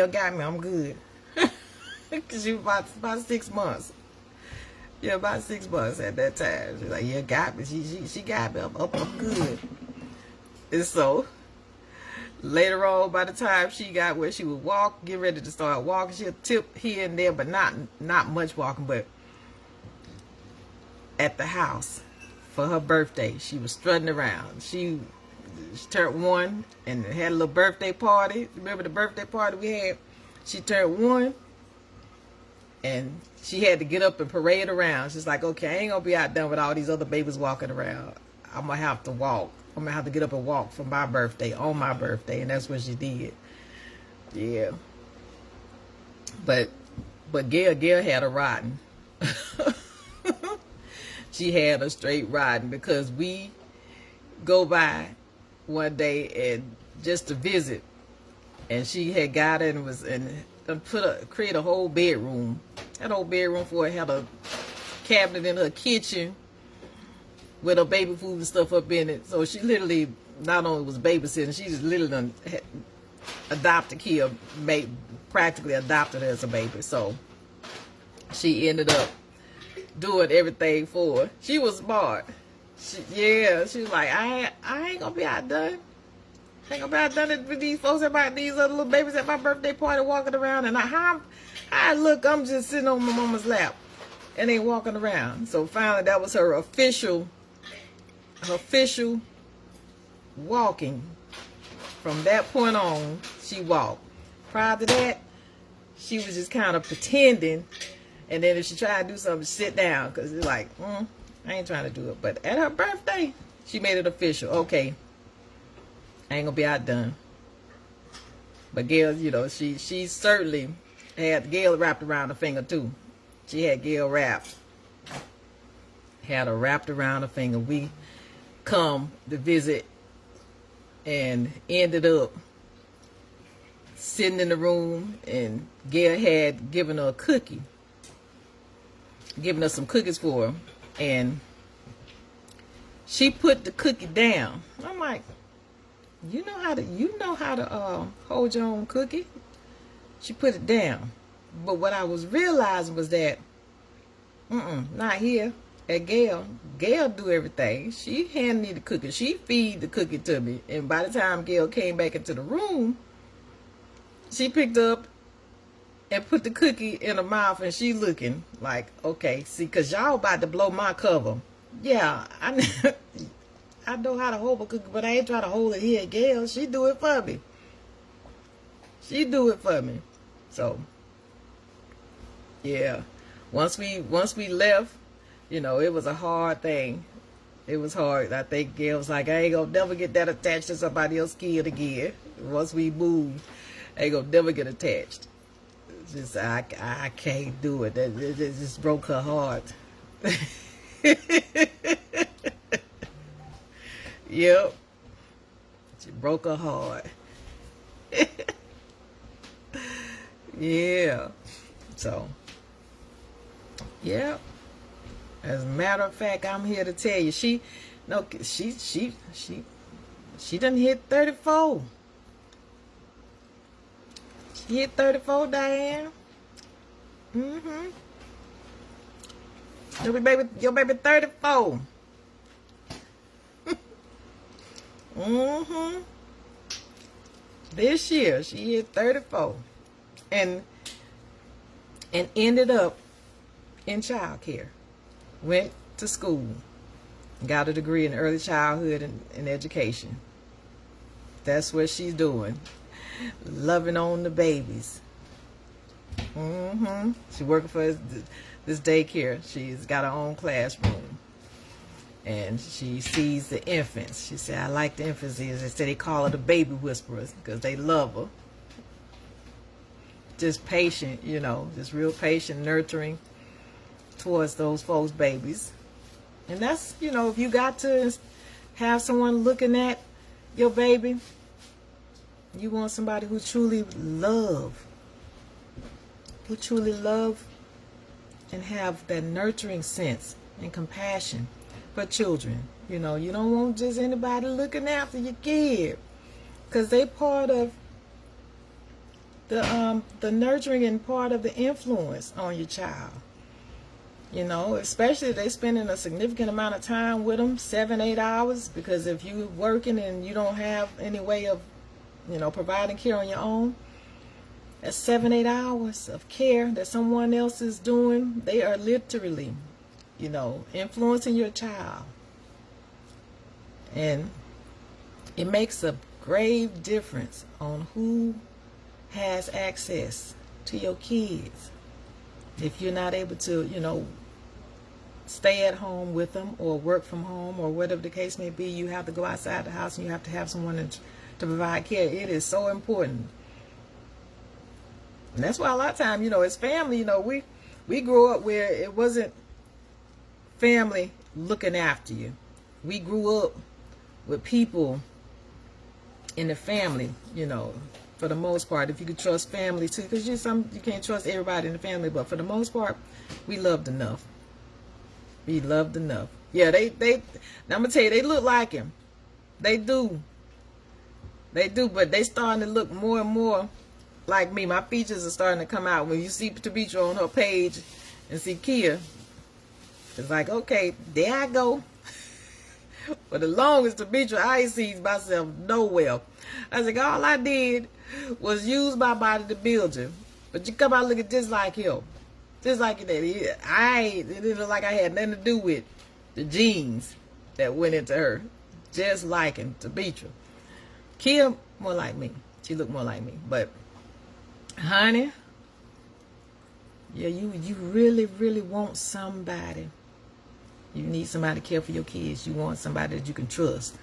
got me. I'm good. Because she was about 6 months. Yeah, about 6 months at that time. She's like, yeah, got me. She got me. I'm good. And so later on, by the time she got where she would walk, get ready to start walking, she'll tip here and there, but not much walking. But at the house for her birthday, she was strutting around. She turned 1 and had a little birthday party. Remember the birthday party we had? She turned 1 and she had to get up and parade around. She's like, okay, I ain't gonna be out done with all these other babies walking around. I'm gonna have to walk. I'm gonna have to get up and walk for my birthday, on my birthday. And that's what she did. Yeah. But Gail had a rotten. She had a straight riding, because we go by one day and just to visit, and she had got it and was create a whole bedroom. That whole bedroom for her had a cabinet in her kitchen with her baby food and stuff up in it. So she literally not only was babysitting, she just literally adopted Kia, practically adopted her as a baby. So she ended up doing everything for her. She was smart. She was like, I ain't gonna be outdone. I ain't gonna be outdone with these folks about these other little babies at my birthday party walking around. And I look, I'm just sitting on my mama's lap and ain't walking around. So finally, that was her official walking. From that point on, she walked. Prior to that, she was just kind of pretending. And then if she tried to do something, sit down, because it's like, I ain't trying to do it. But at her birthday, she made it official. Okay, I ain't gonna be outdone. But Gail, she certainly had Gail wrapped around her finger too. She had Gail wrapped. Had her wrapped around her finger. We come to visit and ended up sitting in the room, and Gail had given her a cookie, giving us some cookies for her, and she put the cookie down. I'm like, you know how to hold your own cookie. She put it down, but what I was realizing was that not here at Gail. Gail do everything. She hand me the cookie. She feed the cookie to me, and by the time Gail came back into the room, she picked up and put the cookie in her mouth, and she looking like, okay, see, because y'all about to blow my cover. Yeah, I know how to hold a cookie, but I ain't trying to hold it here at Gail. She do it for me. She do it for me. So, yeah. Once we left, you know, it was a hard thing. It was hard. I think Gail was like, I ain't gonna never get that attached to somebody else's kid again. Once we moved, I ain't gonna never get attached. Just I can't do it. It just broke her heart. Yep. She broke her heart. Yeah. So, yeah. As a matter of fact, I'm here to tell you, she done hit 34. She hit 34, Diane. Your baby 34. This year she hit 34, and ended up in childcare. Went to school, got a degree in early childhood and education. That's what she's doing. Loving on the babies. She's working for this daycare. She's got her own classroom. And she sees the infants. She said, I like the infants. They said they call her the baby whisperers because they love her. Just patient, you know, just real patient, nurturing towards those folks' babies. And that's, you know, if you got to have someone looking at your baby, you want somebody who truly love and have that nurturing sense and compassion for children. You know, you don't want just anybody looking after your kid, because they part of the nurturing and part of the influence on your child. You know, especially if they spending a significant amount of time with them, 7-8 hours, because if you're working and you don't have any way of, you know, providing care on your own, that's 7-8 hours of care that someone else is doing. They are literally, you know, influencing your child. And it makes a grave difference on who has access to your kids. If you're not able to, you know, stay at home with them or work from home or whatever the case may be, you have to go outside the house and you have to have someone to provide care. It is so important. And that's why a lot of times, you know, as family, you know, we grew up where it wasn't family looking after you. We grew up with people in the family, you know, for the most part, if you could trust family too, because you can't trust everybody in the family, but for the most part, we loved enough. We loved enough. Yeah, now I'm gonna tell you, they look like him. They do, but they starting to look more and more like me. My features are starting to come out. When you see Tabitha on her page and see Kia, it's like, okay, there I go. For the longest, Tabitha, I ain't seen myself nowhere. I was like, all I did was use my body to build you. But you come out looking just like him. Just like that. It didn't look like I had nothing to do with the genes that went into her. Just like him, Tabitha. Kia, more like me. She looked more like me. But, honey, yeah, you really, really want somebody. You need somebody to care for your kids. You want somebody that you can trust.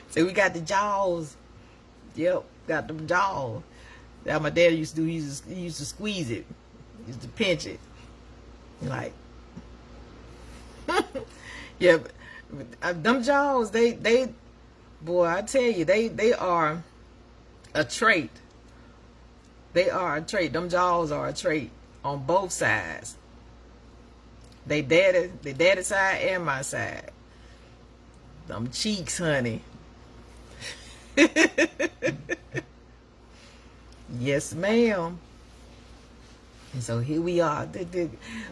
So we got the jaws. Yep, got them jaws. That my dad used to do. He used to squeeze it. He used to pinch it. Like, yeah, them jaws. They, boy, I tell you, they are a trait. They are a trait. Them jaws are a trait on both sides. They daddy side and my side. Them cheeks, honey. Yes, ma'am. And so here we are.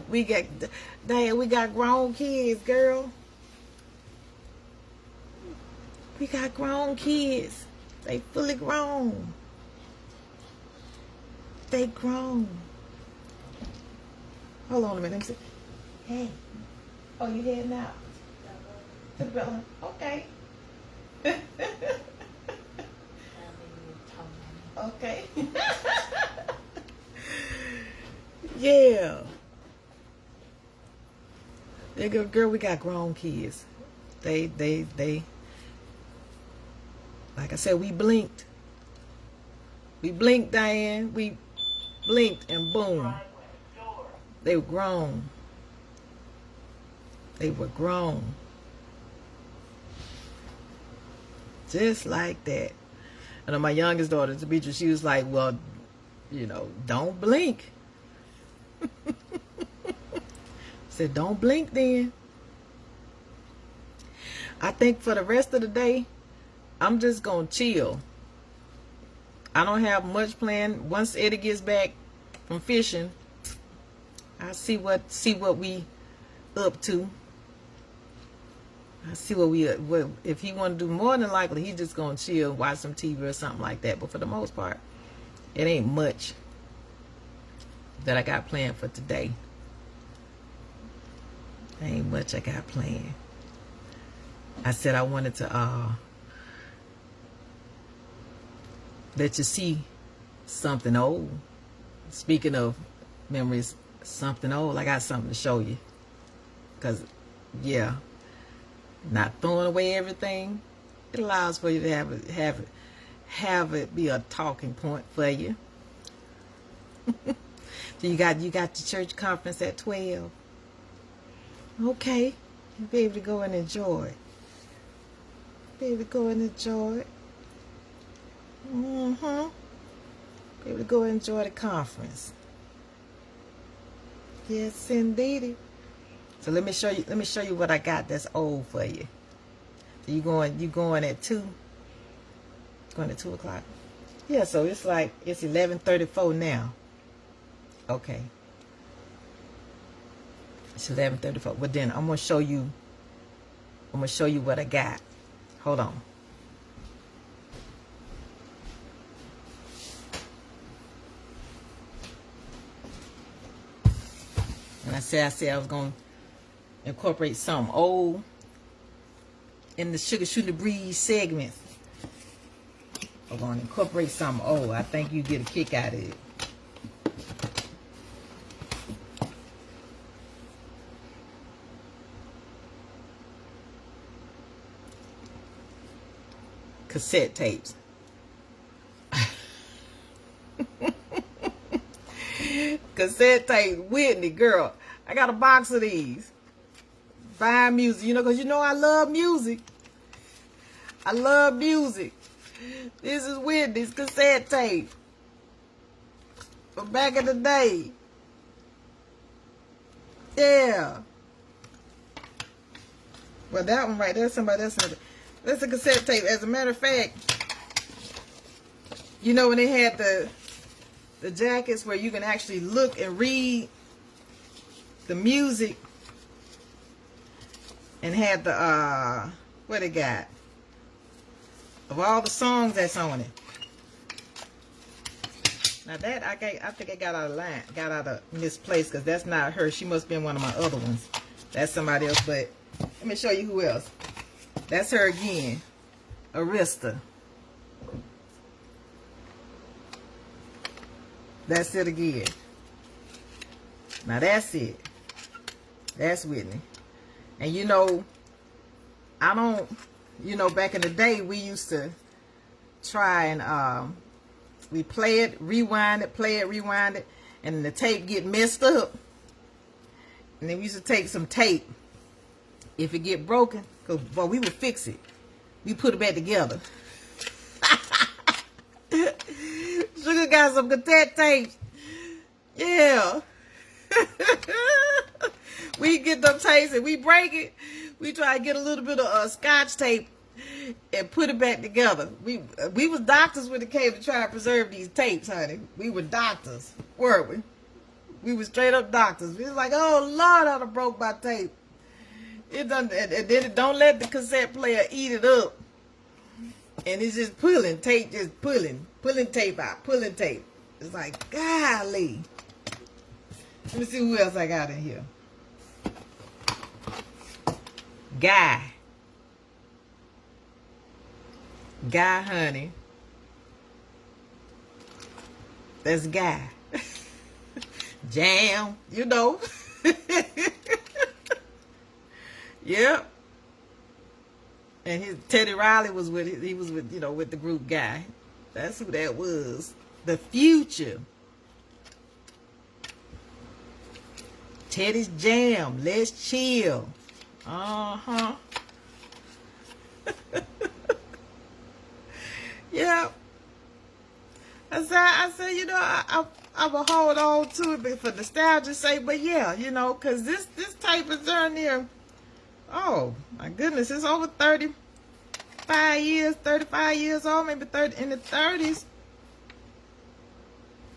We got grown kids, girl. We got grown kids. They fully grown. They grown. Hold on a minute. Let me see. Hey. Oh, you heading out? To the building? Okay. Okay. Yeah. Yeah, girl, we got grown kids. They like I said, we blinked. We blinked, Diane. We blinked and boom. They were grown. They were grown. Just like that. And my youngest daughter, Demetra, she was like, well, you know, don't blink. Said, don't blink then. I think for the rest of the day, I'm just going to chill. I don't have much planned. Once Eddie gets back from fishing, I'll see what we up to. I see what if he want to do. More than likely, he's just going to chill, watch some TV or something like that. But for the most part, it ain't much that I got planned for today. Ain't much I got planned. I said I wanted to let you see something old. Speaking of memories, something old, I got something to show you. Because, yeah, not throwing away everything. It allows for you to have it be a talking point for you. So you got your church conference at 12. Okay, you'll be able to go and enjoy it. Be able to go and enjoy it. Be able to go and enjoy the conference. Yes, indeed. So let me show you what I got that's old for you. So you going at 2? Going at 2 o'clock? Yeah, so it's 11:34 now. Okay. It's 11:34. But then I'm gonna show you what I got. Hold on. And I said I was gonna incorporate something old in the Shuga Shootin Breeze segment. I'm gonna incorporate something old. I think you get a kick out of it. Cassette tapes. Cassette tapes. Whitney, girl, I got a box of these. Buying music, because I love music. I love music. This is Whitney's cassette tape from back in the day. Yeah. Well, that one right there, somebody else. That's a cassette tape. As a matter of fact, when they had the jackets where you can actually look and read the music, and had the what they got of all the songs that's on it. Now that I think I got out of line, got out of misplaced, because that's not her. She must have been one of my other ones. That's somebody else. But let me show you who else. That's her again, Arista. That's it again. Now that's it. That's Whitney. And I don't, back in the day, we used to try and, we play it, rewind it, play it, rewind it, and the tape get messed up. And then we used to take some tape. If it get broken, we would fix it. We put it back together. buy some cassette tapes. Yeah. We get them tapes and we break it. We try to get a little bit of scotch tape and put it back together. We was doctors when it came to try to preserve these tapes, honey. We were doctors, weren't we? We were straight up doctors. We was like, oh Lord, I done broke my tape. It done, and then it don't let the cassette player eat it up. And it's just pulling tape, just pulling tape out, pulling tape. It's like, golly. Let me see who else I got in here. Guy, honey. That's Guy. Jam, you know. Yep. And his Teddy Riley was with, he was with, you know, with the group Guy. That's who that was. The Future. Teddy's Jam. Let's chill. Uh-huh. Yeah. I said, you know, I will hold on to it for nostalgia's sake, but yeah, you know, because this tape is down there. Oh my goodness, it's over 35 years old, maybe 30 in the 30s.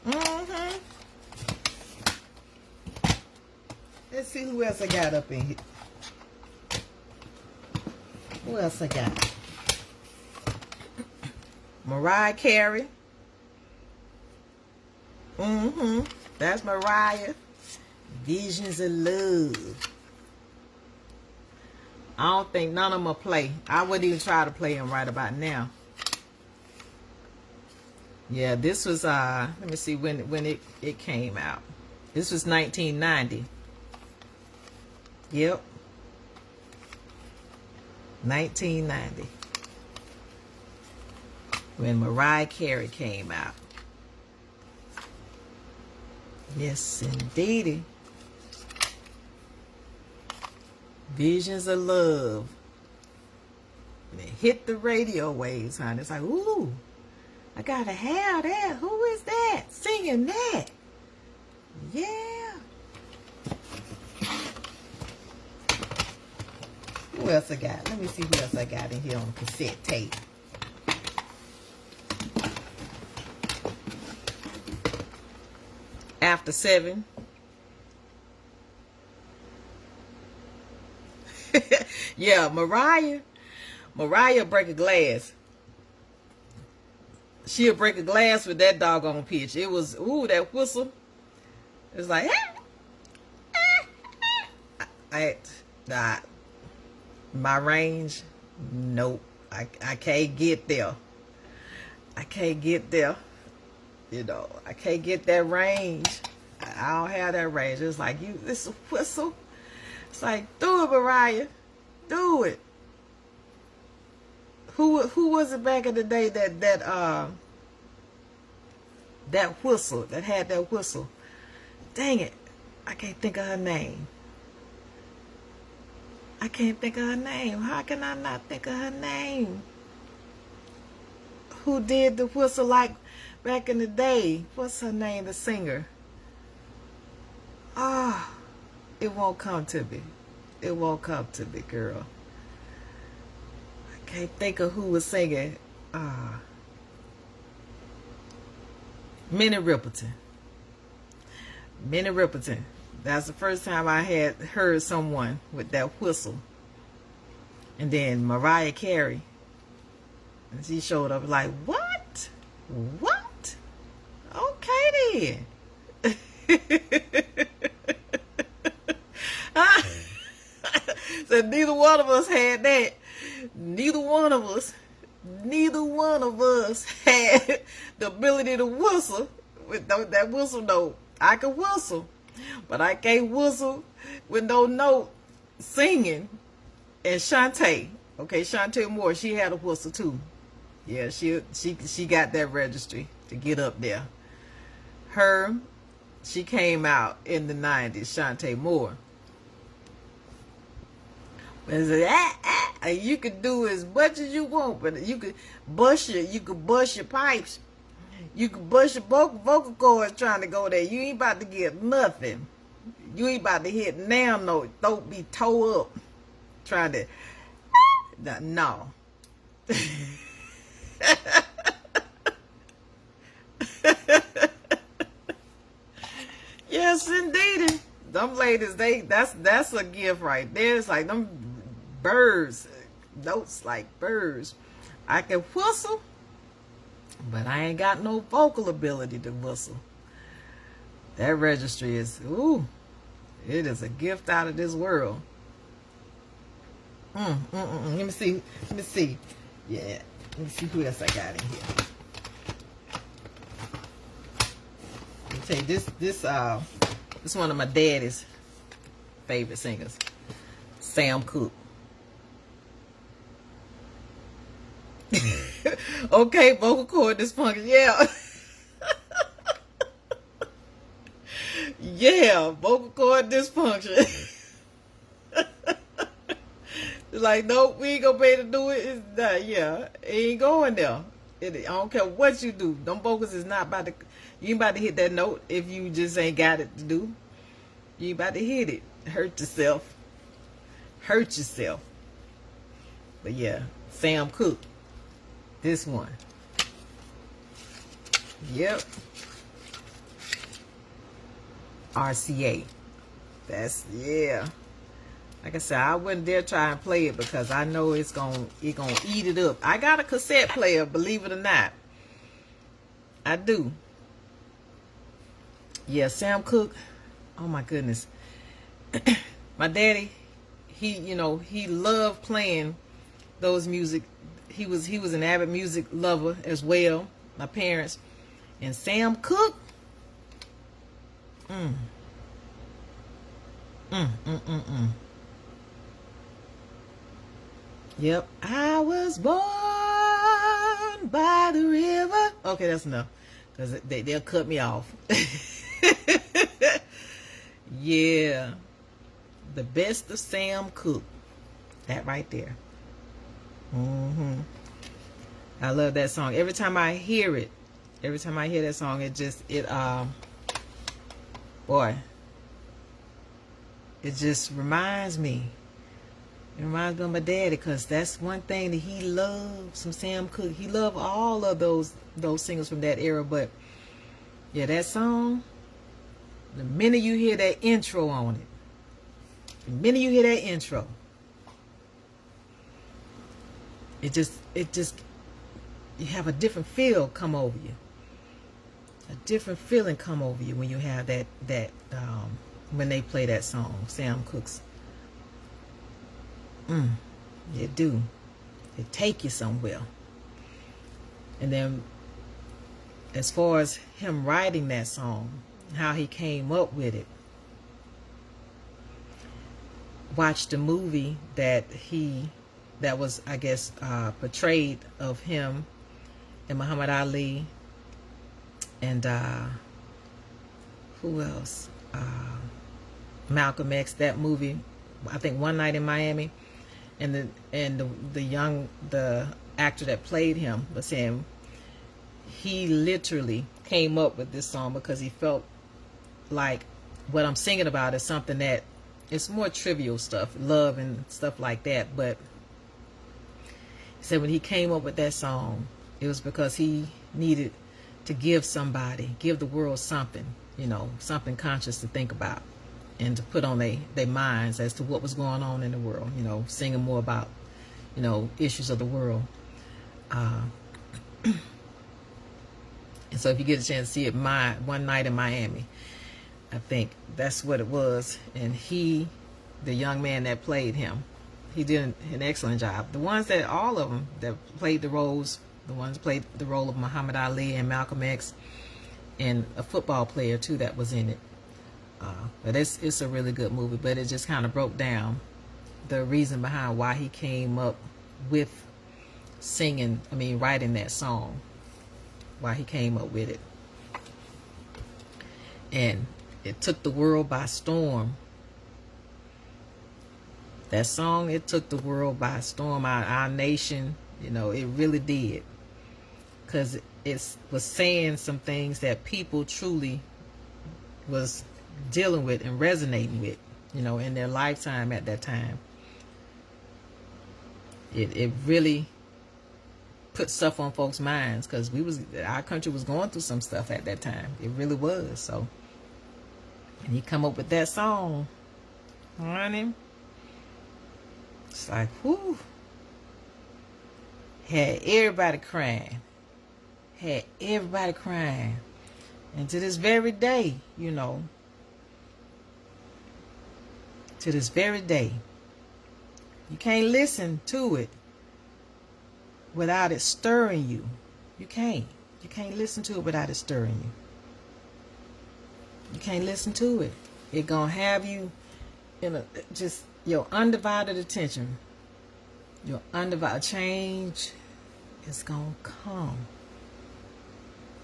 Mm-hmm. Let's see who else I got up in here. Who else I got? Mariah Carey. Mm-hmm. That's Mariah. Visions of Love. I don't think none of them will play. I wouldn't even try to play them right about now. Yeah, this was let me see when it came out. This was 1990. Yep. 1990. When Mariah Carey came out. Yes, indeedy. Visions of Love. And it hit the radio waves, honey. It's like, ooh, I gotta have that. Who is that singing that? Yeah. Who else I got? Let me see who else I got in here on cassette tape. After 7. Yeah, Mariah break a glass. She'll break a glass with that doggone pitch. It was, ooh, that whistle. It's like, my range, nope. I can't get there. I can't get there. You know, I can't get that range. I don't have that range. It's like, this a whistle. It's like, do it, Mariah. Do it. Who was it back in the day that whistle, that had that whistle? Dang it. I can't think of her name. I can't think of her name. How can I not think of her name? Who did the whistle like back in the day? What's her name, the singer? Ah, it won't come to me. It won't come to me, girl. I can't think of who was singing. Minnie Riperton. Minnie Riperton. That's the first time I had heard someone with that whistle. And then Mariah Carey. And she showed up like, what? What? Okay then. So neither one of us had that. Neither one of us had the ability to whistle with that whistle note. I can whistle, but I can't whistle with no note singing. And Shantae, okay, Shantae Moore, she had a whistle too. Yeah, she got that registry to get up there. She came out in the 90s, Shantae Moore. But you could do as much as you want, but you could bust your pipes. You can bust your vocal cords trying to go there. You ain't about to get nothing. You ain't about to hit now note. Throat be toe up. Trying to... No. Yes, indeed. Them ladies, that's a gift right there. It's like them birds. Notes like birds. I can whistle, but I ain't got no vocal ability to whistle. That registry is, ooh, it is a gift out of this world. Let me see. Yeah, let me see who else I got in here. Let me tell you, this is one of my daddy's favorite singers, Sam Cooke. Okay, vocal cord dysfunction. Yeah. Yeah, vocal cord dysfunction. Like, nope, we ain't gonna pay to do it. It's not, yeah, it ain't going there. I don't care what you do. Them vocals is not about to, you ain't about to hit that note if you just ain't got it to do. You ain't about to hit it. Hurt yourself. Hurt yourself. But yeah, Sam Cooke. This one. Yep. RCA. That's, yeah. Like I said, I wouldn't dare try and play it because I know it's gonna eat it up. I got a cassette player, believe it or not. I do. Yeah, Sam Cooke. Oh my goodness. My daddy, he loved playing those music. He was an avid music lover as well. My parents. And Sam Cooke. Yep. I was born by the river. Okay, that's enough. Because they'll cut me off. Yeah. The best of Sam Cooke. That right there. I love that song. Every time I hear it, every time I hear that song, boy, it just reminds me. It reminds me of my daddy, because that's one thing that he loved, some Sam Cooke. He loved all of those singers from that era. But yeah, that song, the minute you hear that intro on it, the minute you hear that intro, it just you have a different feel come over you. A different feeling come over you when you have that when they play that song, Sam Cooke's. It do. It take you somewhere. And then as far as him writing that song, how he came up with it, watched the movie that was, I guess, portrayed of him and Muhammad Ali and who else? Malcolm X. That movie, I think, One Night in Miami. And the actor that played him was saying he literally came up with this song because he felt like what I'm singing about is something that it's more trivial stuff, love and stuff like that. But he said when he came up with that song, it was because he needed to give the world something, something conscious to think about and to put on their minds as to what was going on in the world, singing more about, issues of the world. And so if you get a chance to see it, One Night in Miami, I think that's what it was. And the young man that played him, he did an excellent job. All of them that played the roles, the ones that played the role of Muhammad Ali and Malcolm X, and a football player too that was in it. But it's a really good movie. But it just kind of broke down the reason behind why he came up with writing that song. Why he came up with it. And it took the world by storm. That song, it took the world by storm. Our nation, it really did. Because it was saying some things that people truly was dealing with and resonating with, you know, in their lifetime at that time. It really put stuff on folks' minds, because our country was going through some stuff at that time. It really was. So, and he come up with that song, honey. It's like, whoo. Had everybody crying. Had everybody crying. And to this very day, you know, to this very day, you can't listen to it without it stirring you. You can't. You can't listen to it without it stirring you. You can't listen to it. It gonna have you in just your undivided attention. Your undivided change is gonna come.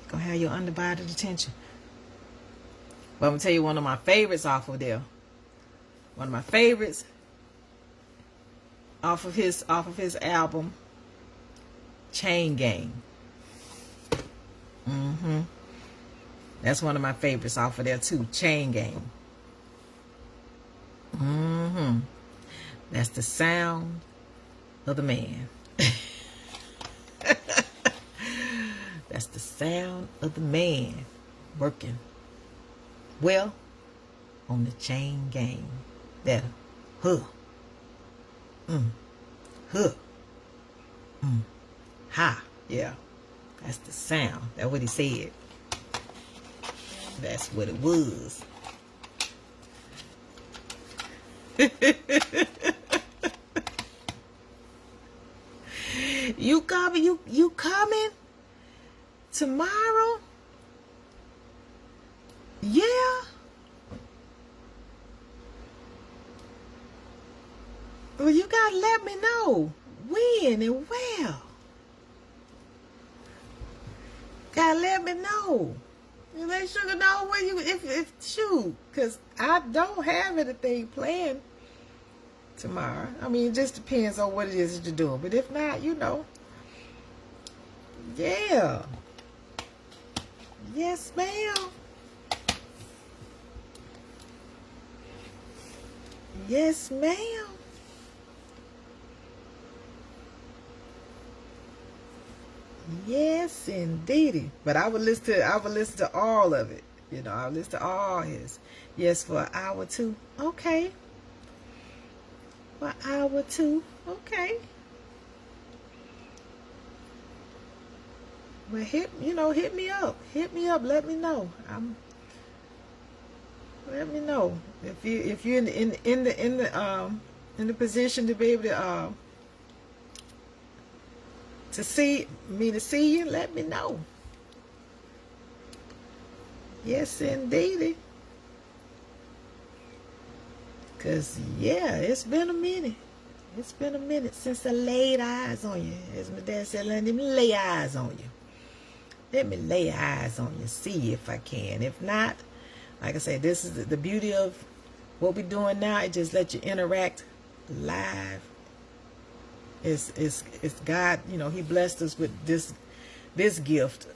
It's gonna have your undivided attention. But I'm gonna tell you one of my favorites off of there. One of my favorites off of his album, Chain Gang. That's one of my favorites off of there too, Chain Gang. That's the sound of the man. That's the sound of the man working well on the chain gang. That ha. Yeah. That's the sound. That's what he said. That's what it was. You coming? You coming tomorrow? Yeah. Well, you gotta let me know when and where. Gotta let me know. You let Shuga know when you if shoot, cause I don't have anything planned tomorrow. I mean, it just depends on what it is that you're doing. But if not, you know, yeah. Yes, ma'am. Yes, ma'am. Yes, indeedy. But I would listen to all of it. You know, I would listen to all his. Yes, for an hour or two. Okay. For an hour or two. Okay. Well, hit me up. Hit me up. Let me know. Let me know if you're in the position to be able to see you. Let me know. Yes, indeed. Cause yeah, it's been a minute. It's been a minute since I laid eyes on you. As my dad said, let me lay eyes on you. Let me lay eyes on you. See if I can. If not, like I said, this is the beauty of what we're doing now. It just let you interact live. It's God, you know, he blessed us with this gift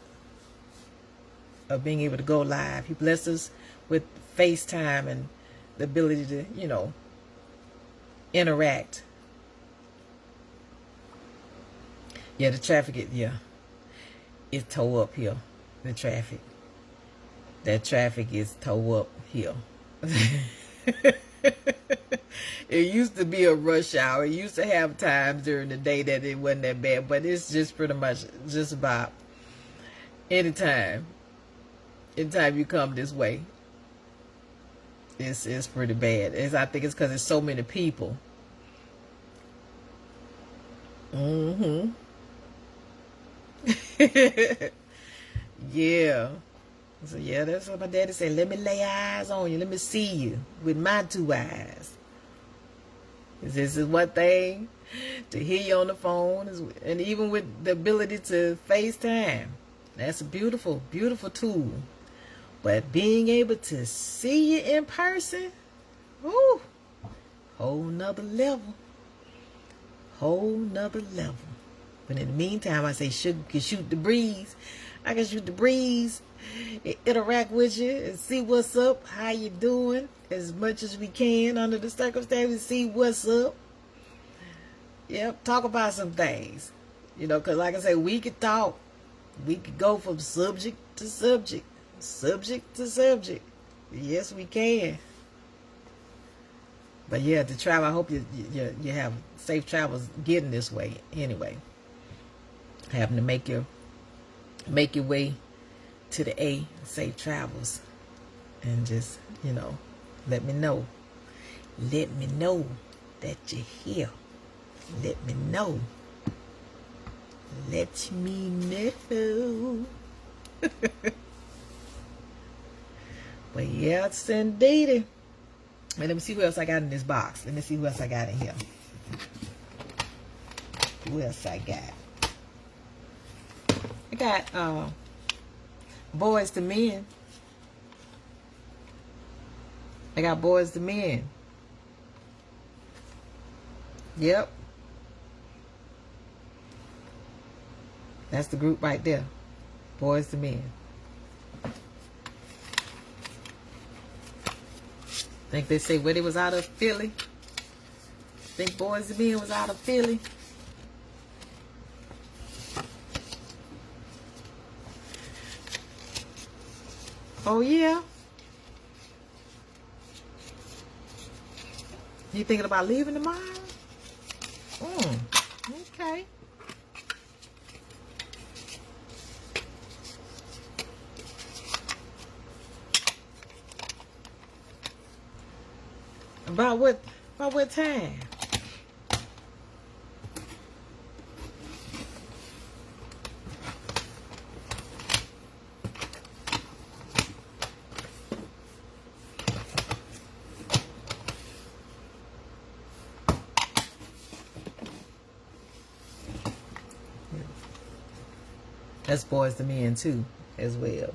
of being able to go live. He blessed us with FaceTime and the ability to, you know, interact. Yeah, the traffic, it's toe up here. The traffic. That traffic is toe up here. It used to be a rush hour. It used to have times during the day that it wasn't that bad, but it's just pretty much just about anytime you come this way, it's pretty bad. I think it's because there's so many people. Yeah. So yeah, that's what my daddy said. Let me lay eyes on you. Let me see you with my two eyes. This is one thing to hear you on the phone, and even with the ability to FaceTime. That's a beautiful, beautiful tool. But being able to see you in person, whoo, whole nother level. Whole nother level. But in the meantime, I say Shuga can shoot the breeze. I can shoot the breeze, interact with you, and see what's up, how you doing, as much as we can under the circumstances. See what's up. Yep, talk about some things, you know, because like I say, we could talk. We could go from subject to subject, subject to subject. Yes, we can. But yeah, to travel, I hope you have safe travels getting this way. Anyway, having to make your way to the A, safe travels, and just, you know, let me know. Let me know that you're here. Let me know. Let me know. But yes, indeed. And let me see who else I got in this box. Let me see who else I got in here. Who else I got? I got Boys to Men. I got Boys to Men. Yep. That's the group right there. Boys to Men. Think they say where they was out of Philly. Think Boys to Men was out of Philly. Oh yeah. You thinking about leaving tomorrow? Okay. About what time? That's Boys to Men too, as well.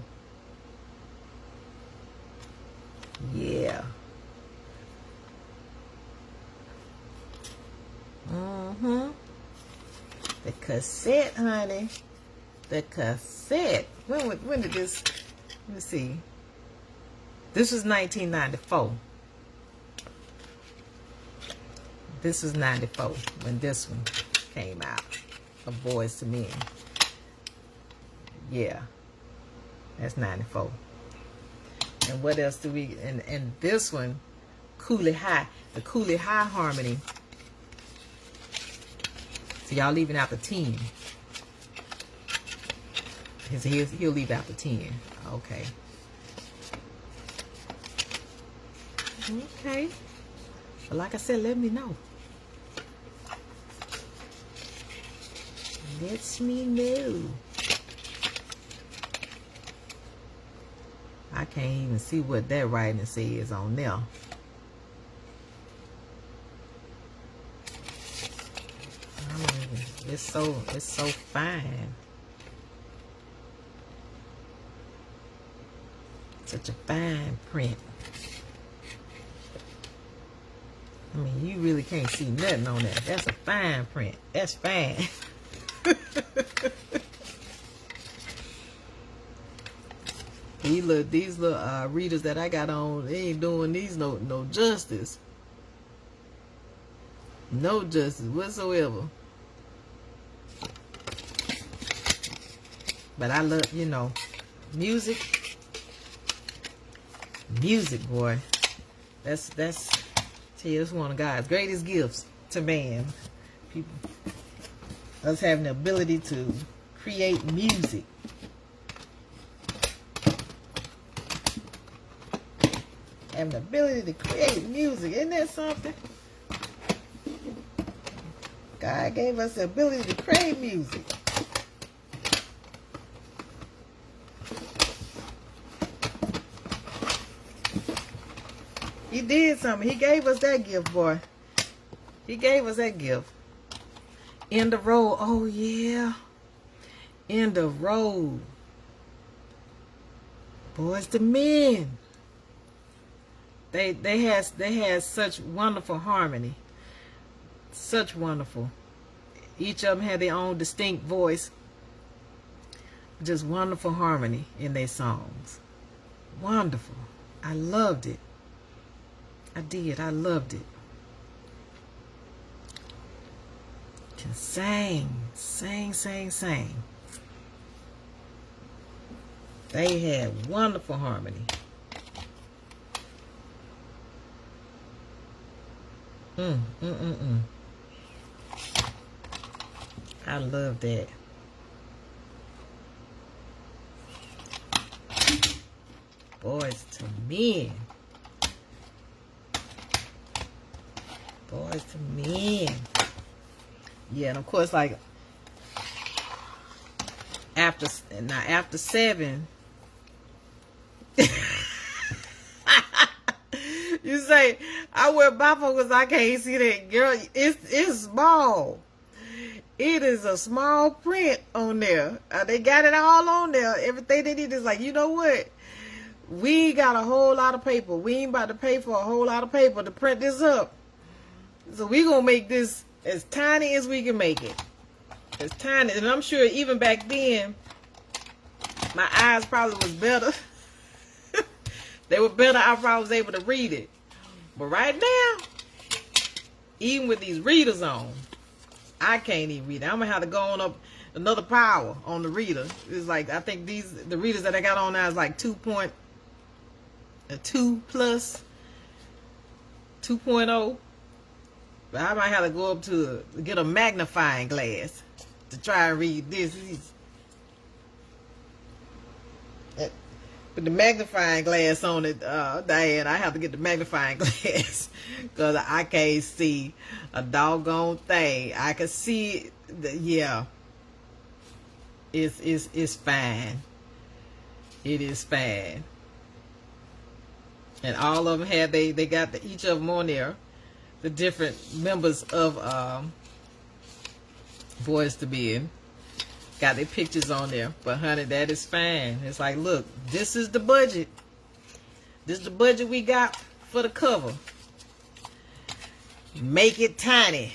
Yeah. The cassette, honey. The cassette. When did this? Let me see. This was 1994. This was 94 when this one came out. Of Boys to Men. Yeah. That's 94. And what else do we? And this one, Cooley High. The Cooley High harmony. So y'all leaving out the 10. He'll leave out the 10. Okay. Okay. But like I said, let me know. Let me know. I can't even see what that writing says on there. It's so fine. Such a fine print. I mean, you really can't see nothing on that. That's a fine print. That's fine. These little readers that I got on, they ain't doing these no justice. No justice whatsoever. But I love, you know, music. Music, boy. That's tell you, it's one of God's greatest gifts to man. People, us having the ability to create music. Having the ability to create music. Isn't that something? God gave us the ability to create music. He did something. He gave us that gift, boy. He gave us that gift. End of road. Oh, yeah. End of road. Boys to Men. They had such wonderful harmony. Such wonderful. Each of them had their own distinct voice. Just wonderful harmony in their songs. Wonderful. I loved it. I did. I loved it. Can sing. They had wonderful harmony. I love that. Boys to Men. Boys to Men. Yeah, and of course, like after 7. You say I wear bifocals, I can't see that, girl. It's small. It is a small print on there. They got it all on there. Everything they did is like, you know what? We got a whole lot of paper. We ain't about to pay for a whole lot of paper to print this up. So we gonna make this as tiny as we can make it. As tiny. And I'm sure even back then, my eyes probably was better. They were better. I probably was able to read it. But right now, even with these readers on, I can't even read it. I'm gonna have to go on up another power on the reader. It's like, I think the readers that I got on now is like 2 plus 2.0. But I might have to go up to get a magnifying glass to try and read this. Put the magnifying glass on it, Diane. I have to get the magnifying glass because I can't see a doggone thing. I can see, yeah. It's fine. It is fine. And all of them had they got each of them on there. The different members of Boys to Men got their pictures on there. But honey, that is fine. It's like, look, this is the budget. This is the budget we got for the cover. Make it tiny.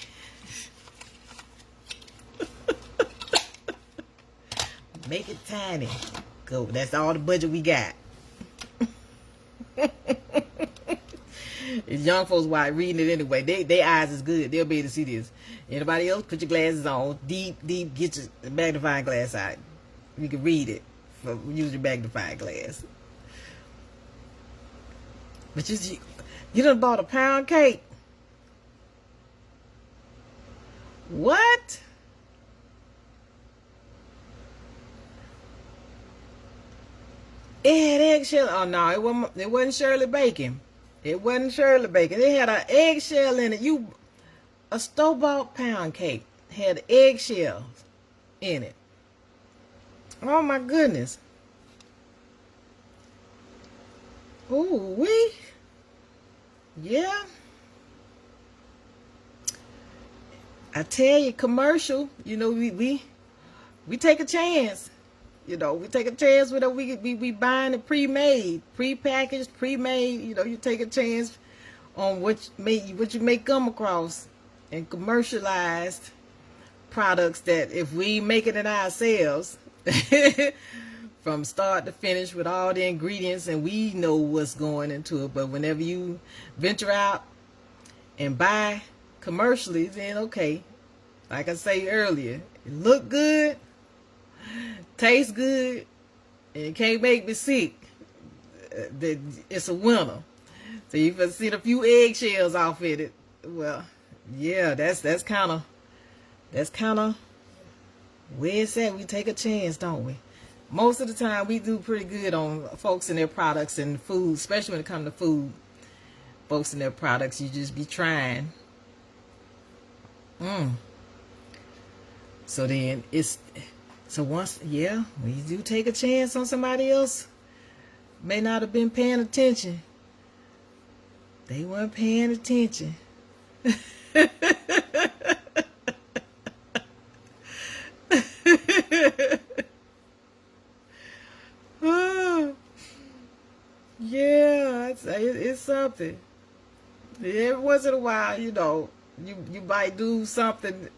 Make it tiny. Go. That's all the budget we got. It's young folks while reading it anyway. Their eyes is good. They'll be able to see this. Anybody else, put your glasses on. Deep, get your magnifying glass out. You can read it. Use your magnifying glass. But you done bought a pound cake. What? It had eggshell. Oh no, it wasn't Shirley Bacon. It wasn't Shirley Bacon. It had an eggshell in it. A store-bought pound cake had eggshells in it. Oh my goodness. Ooh wee. Yeah. I tell you, commercial. You know, we take a chance. You know, we take a chance with it. We buying it pre-made, pre-packaged, pre-made. You know, you take a chance on what you may come across in commercialized products that if we making it ourselves from start to finish with all the ingredients and we know what's going into it. But whenever you venture out and buy commercially, then okay, like I say earlier, it look good, tastes good, and it can't make me sick. It's a winner. So you can see a few eggshells off it. Well, yeah, that's kind of where it's at. We take a chance, don't we? Most of the time, we do pretty good on folks and their products and food, especially when it comes to food. Folks and their products, you just be trying. So then when you do take a chance on somebody else, may not have been paying attention. They weren't paying attention. Yeah, it's something. Every once in a while, you know, you might do something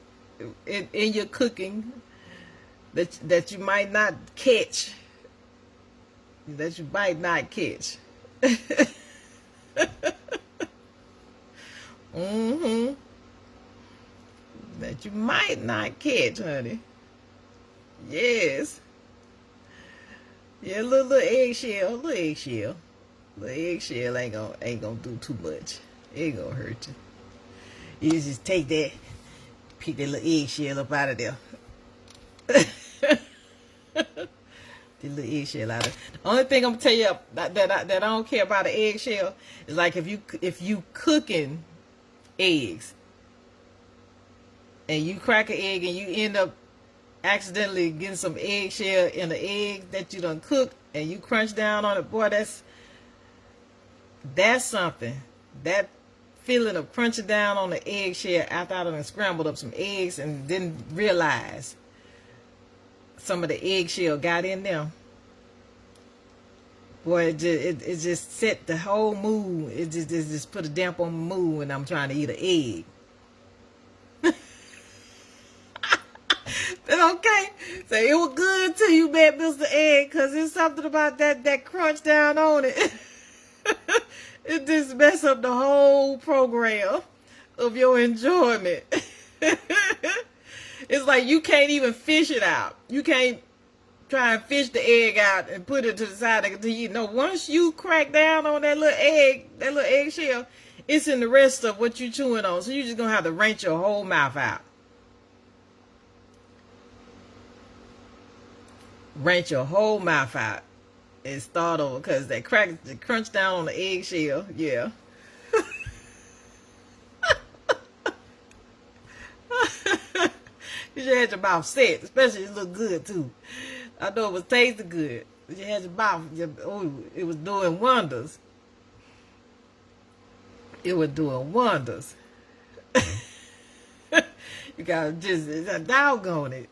in your cooking that you might not catch. That you might not catch. Mm-hmm. That you might not catch, honey. Yes. Yeah, little eggshell, little eggshell. Little eggshell ain't gonna do too much. It ain't gonna hurt you. You just take that, pick that little eggshell up out of there. The little eggshell out of it. The only thing I'm gonna tell you that I don't care about the eggshell is like if you cooking eggs and you crack an egg and you end up accidentally getting some eggshell in the egg that you done cooked and you crunch down on it, boy, that's something. That feeling of crunching down on the eggshell after I done scrambled up some eggs and didn't realize some of the eggshell got in there. Boy, it just set the whole mood. It just put a damp on the mood when I'm trying to eat an egg. Okay, so it was good till you met Mr. Egg, because there's something about that crunch down on it. It just mess up the whole program of your enjoyment. It's like you can't even fish it out. You can't try and fish the egg out and put it to the side until you know. Once you crack down on that little egg, that little eggshell, it's in the rest of what you chewing on. So you're just gonna have to rinse your whole mouth out. Rinse your whole mouth out and start over, because that the crunch down on the eggshell, yeah. You should have your mouth set, especially it looked good too. I know it was tasting good. You had your mouth, it was doing wonders. It was doing wonders. You gotta just doggone it.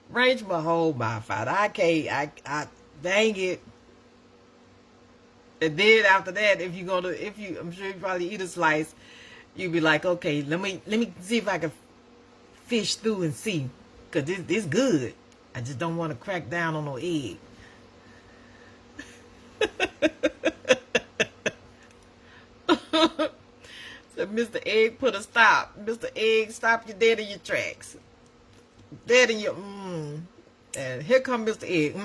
Range my whole mouth out. I can't. I dang it. And then after that, I'm sure you probably eat a slice. You'd be like, okay, let me see if I can fish through and see, cause this good. I just don't want to crack down on no egg. So Mr. Egg put a stop. Mr. Egg, stop you dead in your tracks. Dead in your And here come Mr. Egg.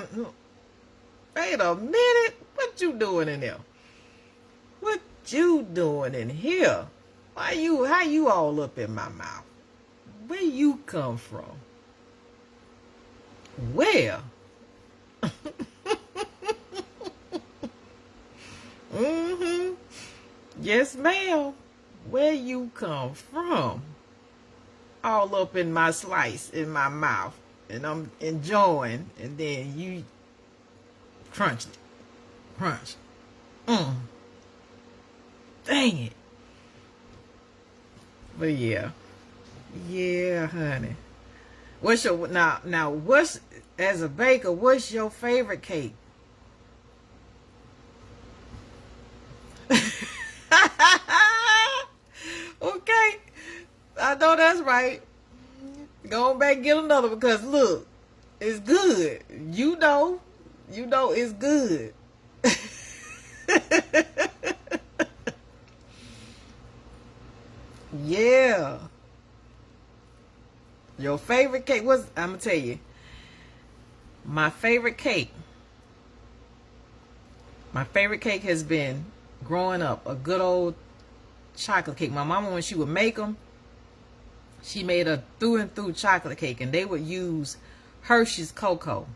Wait a minute. What you doing in there? What you doing in here? How you all up in my mouth? Where you come from? Where? Yes, ma'am. Where you come from? All up in my slice, in my mouth. And I'm enjoying. And then you crunch it. Crunch. Dang it. But yeah. Yeah, honey. What's your now what's, as a baker, what's your favorite cake? Okay. I know that's right. Go on back and get another, because look, it's good. You know it's good. Yeah. Your favorite cake was, I'm gonna tell you, my favorite cake has been, growing up, a good old chocolate cake. My mama, when she would make them, she made a through and through chocolate cake, and they would use Hershey's cocoa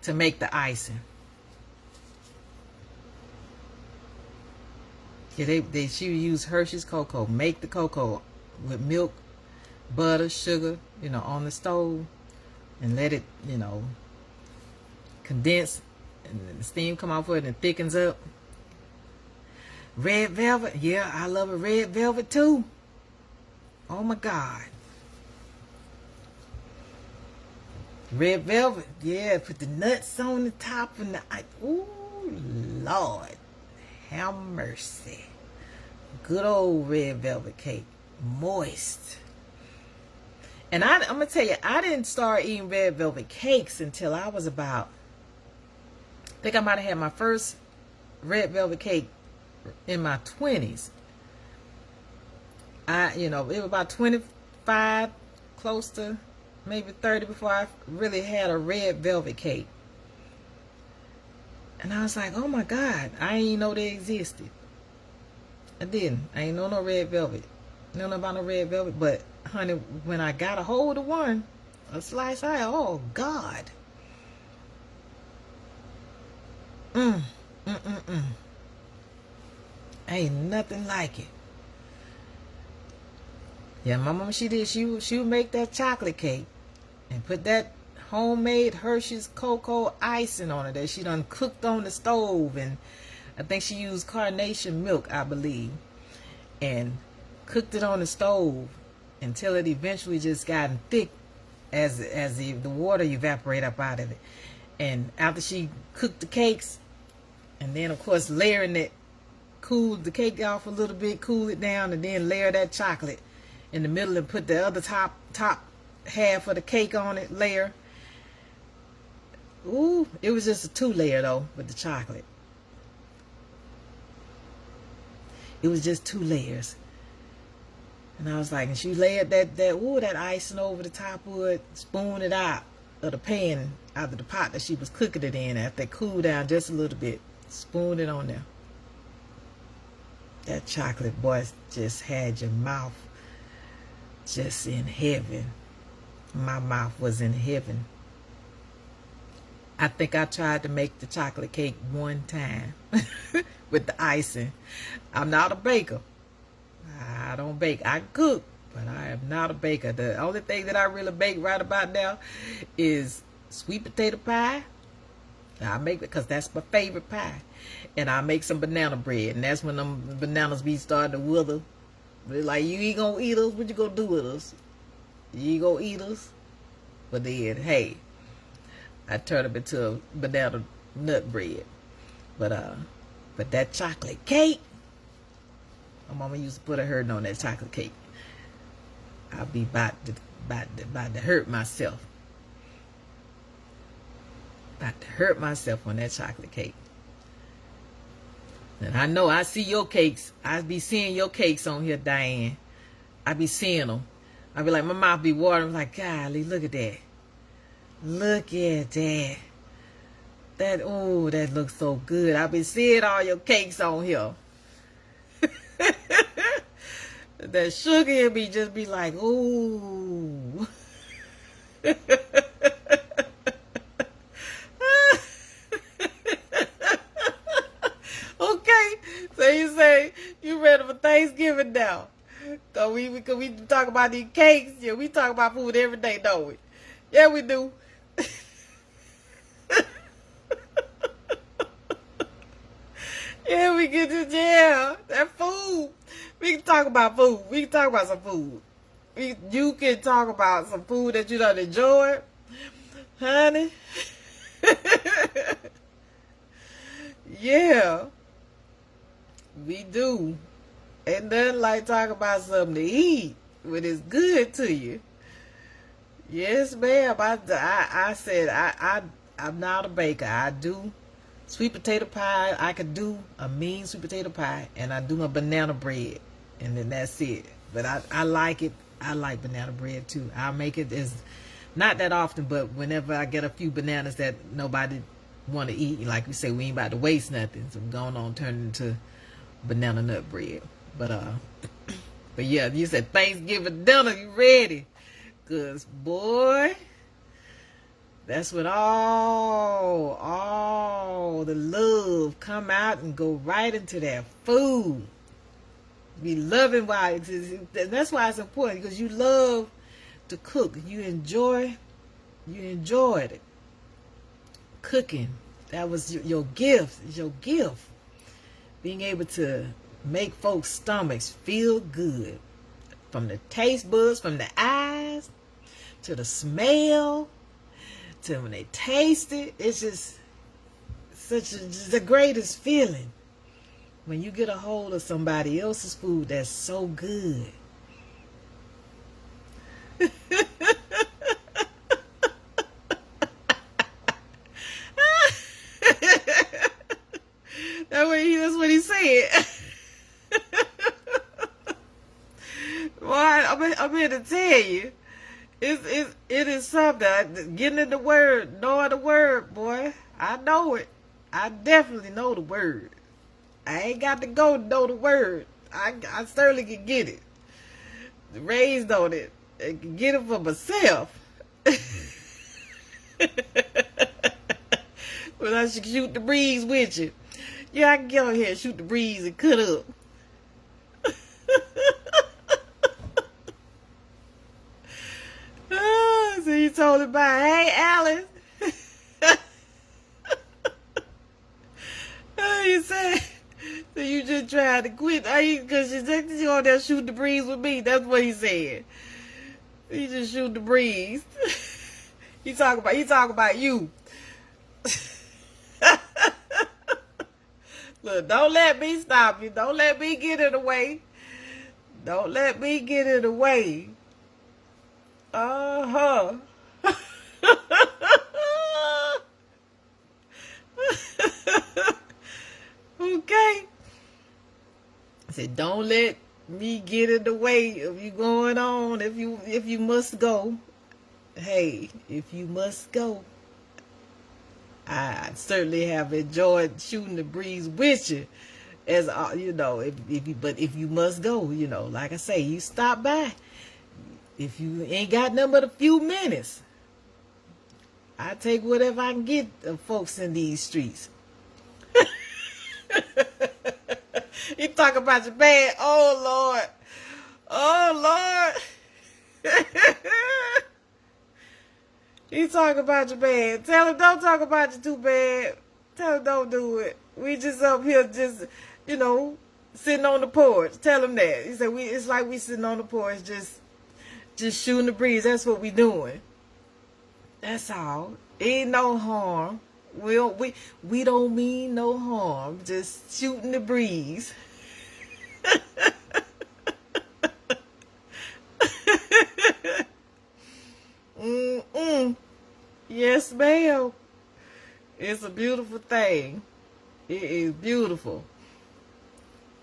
to make the icing. Yeah, she would use Hershey's cocoa, make the cocoa with milk, butter, sugar, on the stove, and let it, condense, and the steam come off of it and thickens up. Red velvet, yeah, I love a red velvet too. Oh my God. Red velvet, yeah, put the nuts on the top and ooh, Lord, have mercy. Good old red velvet cake, moist. And I'm going to tell you, I didn't start eating red velvet cakes until I was about, I think I might have had my first red velvet cake in my 20s. It was about 25, close to maybe 30 before I really had a red velvet cake. And I was like, oh my God, I didn't even know they existed. I didn't. I ain't know no red velvet. Know nothing about no red velvet. But, honey, when I got a hold of one, a slice, oh God. Ain't nothing like it. Yeah, my mama, she did. She would make that chocolate cake and put that homemade Hershey's cocoa icing on it that she done cooked on the stove. And I think she used carnation milk, I believe, and cooked it on the stove until it eventually just gotten thick as the water evaporate up out of it. And after she cooked the cakes, and then of course layering it, cooled the cake off a little bit, cool it down, and then layer that chocolate in the middle and put the other top half of the cake on it, layer. Ooh, it was just a 2-layer though with the chocolate. It was just 2 layers. And I was like, and she layered that icing over the top of it, spoon it out of the pan, out of the pot that she was cooking it in after it cooled down just a little bit. Spoon it on there. That chocolate, boy, just had your mouth just in heaven. My mouth was in heaven. I think I tried to make the chocolate cake one time with the icing. I'm not a baker. I don't bake. I cook, but I am not a baker. The only thing that I really bake right about now is sweet potato pie. I make it because that's my favorite pie. And I make some banana bread, and that's when them bananas be starting to wither. They're like, you ain't gonna eat us? What you gonna do with us? You ain't gonna eat us? But then, hey, I turn them into a banana nut bread. But that chocolate cake, my mama used to put a hurting on that chocolate cake. I'll be about to hurt myself. About to hurt myself on that chocolate cake. And I know I see your cakes. I be seeing your cakes on here, Diane. I be seeing them. I be like, my mouth be watering. I'm like, golly, look at that. Look at that. That looks so good. I be seeing all your cakes on here. That sugar in me just be like, ooh. Okay, so you say you ready for Thanksgiving now? So we talk about these cakes. Yeah, we talk about food every day, don't we? Yeah, we do. Yeah, we get to that food. We can talk about food. We can talk about some food. You can talk about some food that you don't enjoy, honey. Yeah, we do. Ain't nothing like talking about something to eat when it's good to you. Yes, ma'am. I said I'm not a baker. I do sweet potato pie. I could do a mean sweet potato pie, and I do my banana bread, and then that's it. But I like it. I like banana bread too. I make it as not that often, but whenever I get a few bananas that nobody want to eat, like we say, we ain't about to waste nothing, so I'm going on turning into banana nut bread. But yeah, you said Thanksgiving dinner, you ready? Cause boy, that's when all the love come out and go right into that food. Be loving why that's why it's important, because you love to cook. You enjoyed it. Cooking, that was your gift. It's your gift. Being able to make folks' stomachs feel good, from the taste buds, from the eyes, to the smell, to when they taste it. It's just the greatest feeling when you get a hold of somebody else's food that's so good. saying? Boy, I'm here to tell you. It is something. Getting in the word, knowing the word, boy. I know it. I definitely know the word. I ain't got to go to know the word. I certainly can get it. Raised on it. I can get it for myself. When I should shoot the breeze with you. Yeah, I can get on here and shoot the breeze and cut up. So you told him about, hey, Alice. You said, so you just tried to quit. Because you on there shooting the breeze with me. That's what he said. He just shoot the breeze. He talk about you. Look, don't let me stop you. Don't let me get in the way. Don't let me get in the way. Uh-huh. Okay. I said, don't let me get in the way of you going on. If you must go, hey, if you must go. I certainly have enjoyed shooting the breeze with you, as you know. If you must go, you know, like I say, you stop by. If you ain't got nothing but a few minutes, I take whatever I can get of folks in these streets. You talk about your bad, oh Lord. You talk about your bad. Tell him don't talk about you too bad. Tell him don't do it. We just up here just, you know, sitting on the porch. Tell him that. He said it's like we sitting on the porch just shooting the breeze. That's what we doing. That's all. Ain't no harm. We don't mean no harm. Just shooting the breeze. Yes, ma'am. It's a beautiful thing. It is beautiful.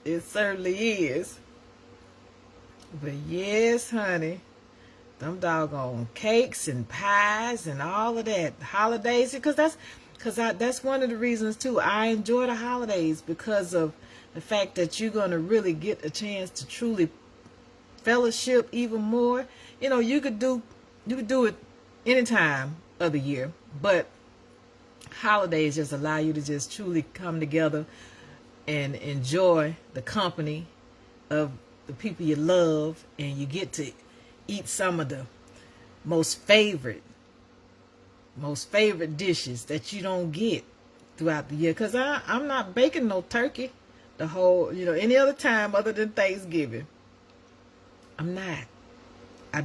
It certainly is. But yes, honey, them doggone cakes and pies and all of that, holidays, because that's one of the reasons too. I enjoy the holidays because of the fact that you're gonna really get a chance to truly fellowship even more. You know, you could do it any time of the year, but holidays just allow you to just truly come together and enjoy the company of the people you love, and you get to eat some of the most favorite dishes that you don't get throughout the year. Because I'm not baking no turkey the whole, you know, any other time other than Thanksgiving. I'm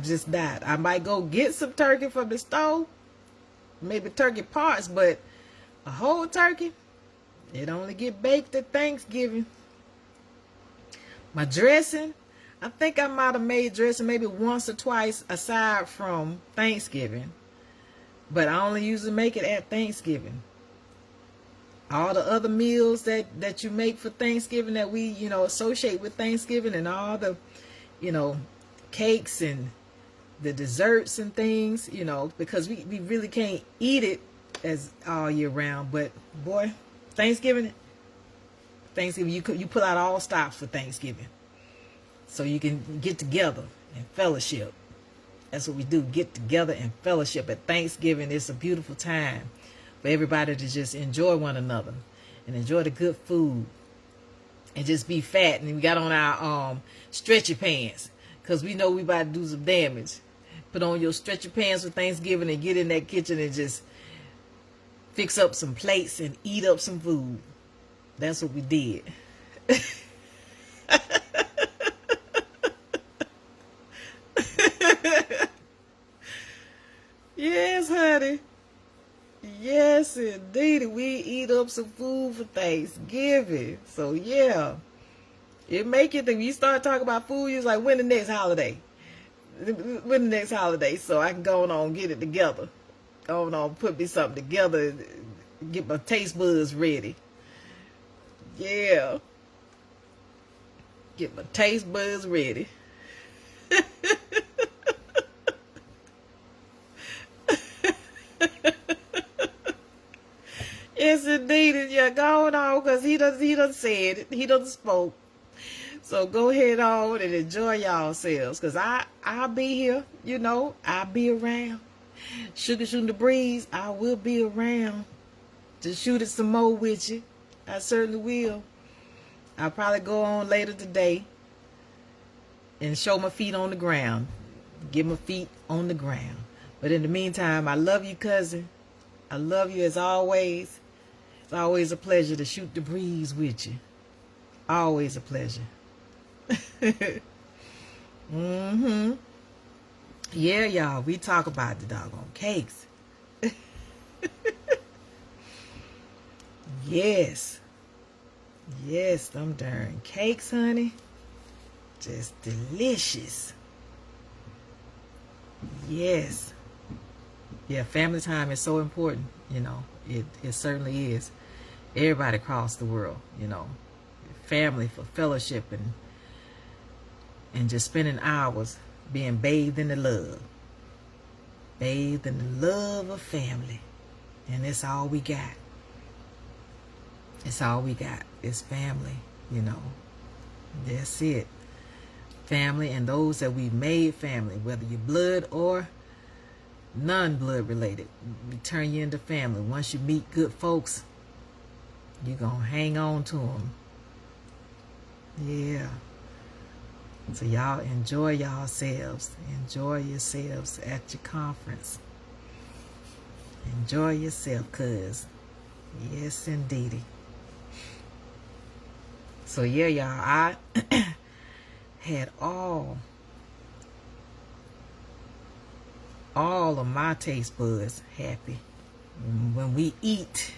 just not. I might go get some turkey from the store, maybe turkey parts, but a whole turkey, it only get baked at Thanksgiving. My dressing, I think I might have made dressing maybe once or twice aside from Thanksgiving, but I only usually make it at Thanksgiving. All the other meals that you make for Thanksgiving that we, you know, associate with Thanksgiving, and all the, you know, cakes and the desserts and things, you know, because we really can't eat it as all year round. But boy, Thanksgiving, you pull out all stops for Thanksgiving, so you can get together and fellowship. That's what we do, get together and fellowship at Thanksgiving. It's a beautiful time for everybody to just enjoy one another and enjoy the good food and just be fat. And we got on our stretchy pants because we know we about to do some damage. Put on your stretchy pants for Thanksgiving and get in that kitchen and just fix up some plates and eat up some food. That's what we did. Yes, honey. Yes, indeed. We eat up some food for Thanksgiving. So, yeah. It make you think. When you start talking about food, you're like, when the next holiday? When the next holiday? So I can go on get it together. Go on, put me something together. Get my taste buds ready. Yeah. Get my taste buds ready. Yes, indeed. And you're going on because he done said it. He done spoke. So go ahead on and enjoy yourselves. Because I'll be here. You know, I'll be around. Shuga Shootin' the Breeze, I will be around to shoot it some more with you. I certainly will. I'll probably go on later today and show my feet on the ground. Get my feet on the ground. But in the meantime, I love you, cousin. I love you as always. It's always a pleasure to shoot the breeze with you. Always a pleasure. Yeah, y'all, we talk about the doggone cakes. Yes. Yes, them darn cakes, honey. Just delicious. Yes. Yeah, family time is so important, you know. It certainly is. Everybody across the world, you know. Family for fellowship and just spending hours being bathed in the love. Bathed in the love of family. And that's all we got. It's all we got. It's family, you know. That's it. Family and those that we made family, whether you're blood or non-blood related, we turn you into family. Once you meet good folks, you're going to hang on to them. Yeah. So y'all enjoy yourselves. Enjoy yourselves at your conference. Enjoy yourself, cuz. Yes, indeedy. So yeah, y'all, I had all of my taste buds happy. When we eat,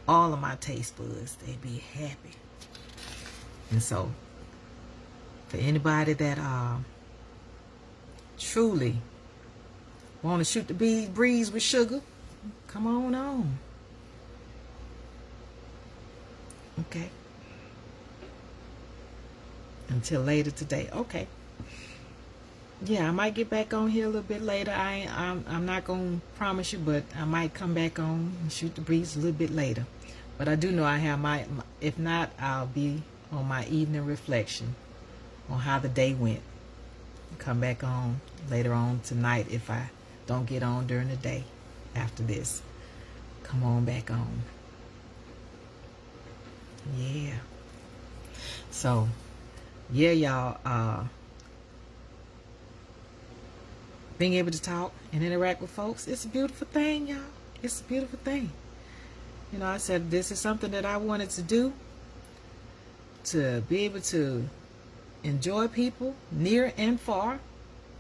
all of my taste buds, they be happy. And so, for anybody that truly want to shoot the breeze with sugar, come on. Okay. Until later today. Okay. Yeah, I might get back on here a little bit later. I'm not gonna promise you, but I might come back on and shoot the breeze a little bit later. But I do know I have my if not, I'll be on my evening reflection on how the day went. Come back on later on tonight if I don't get on during the day after this. Come on back on. Yeah. So, yeah, y'all, being able to talk and interact with folks, it's a beautiful thing, y'all. It's a beautiful thing. You know, I said this is something that I wanted to do, to be able to enjoy people near and far.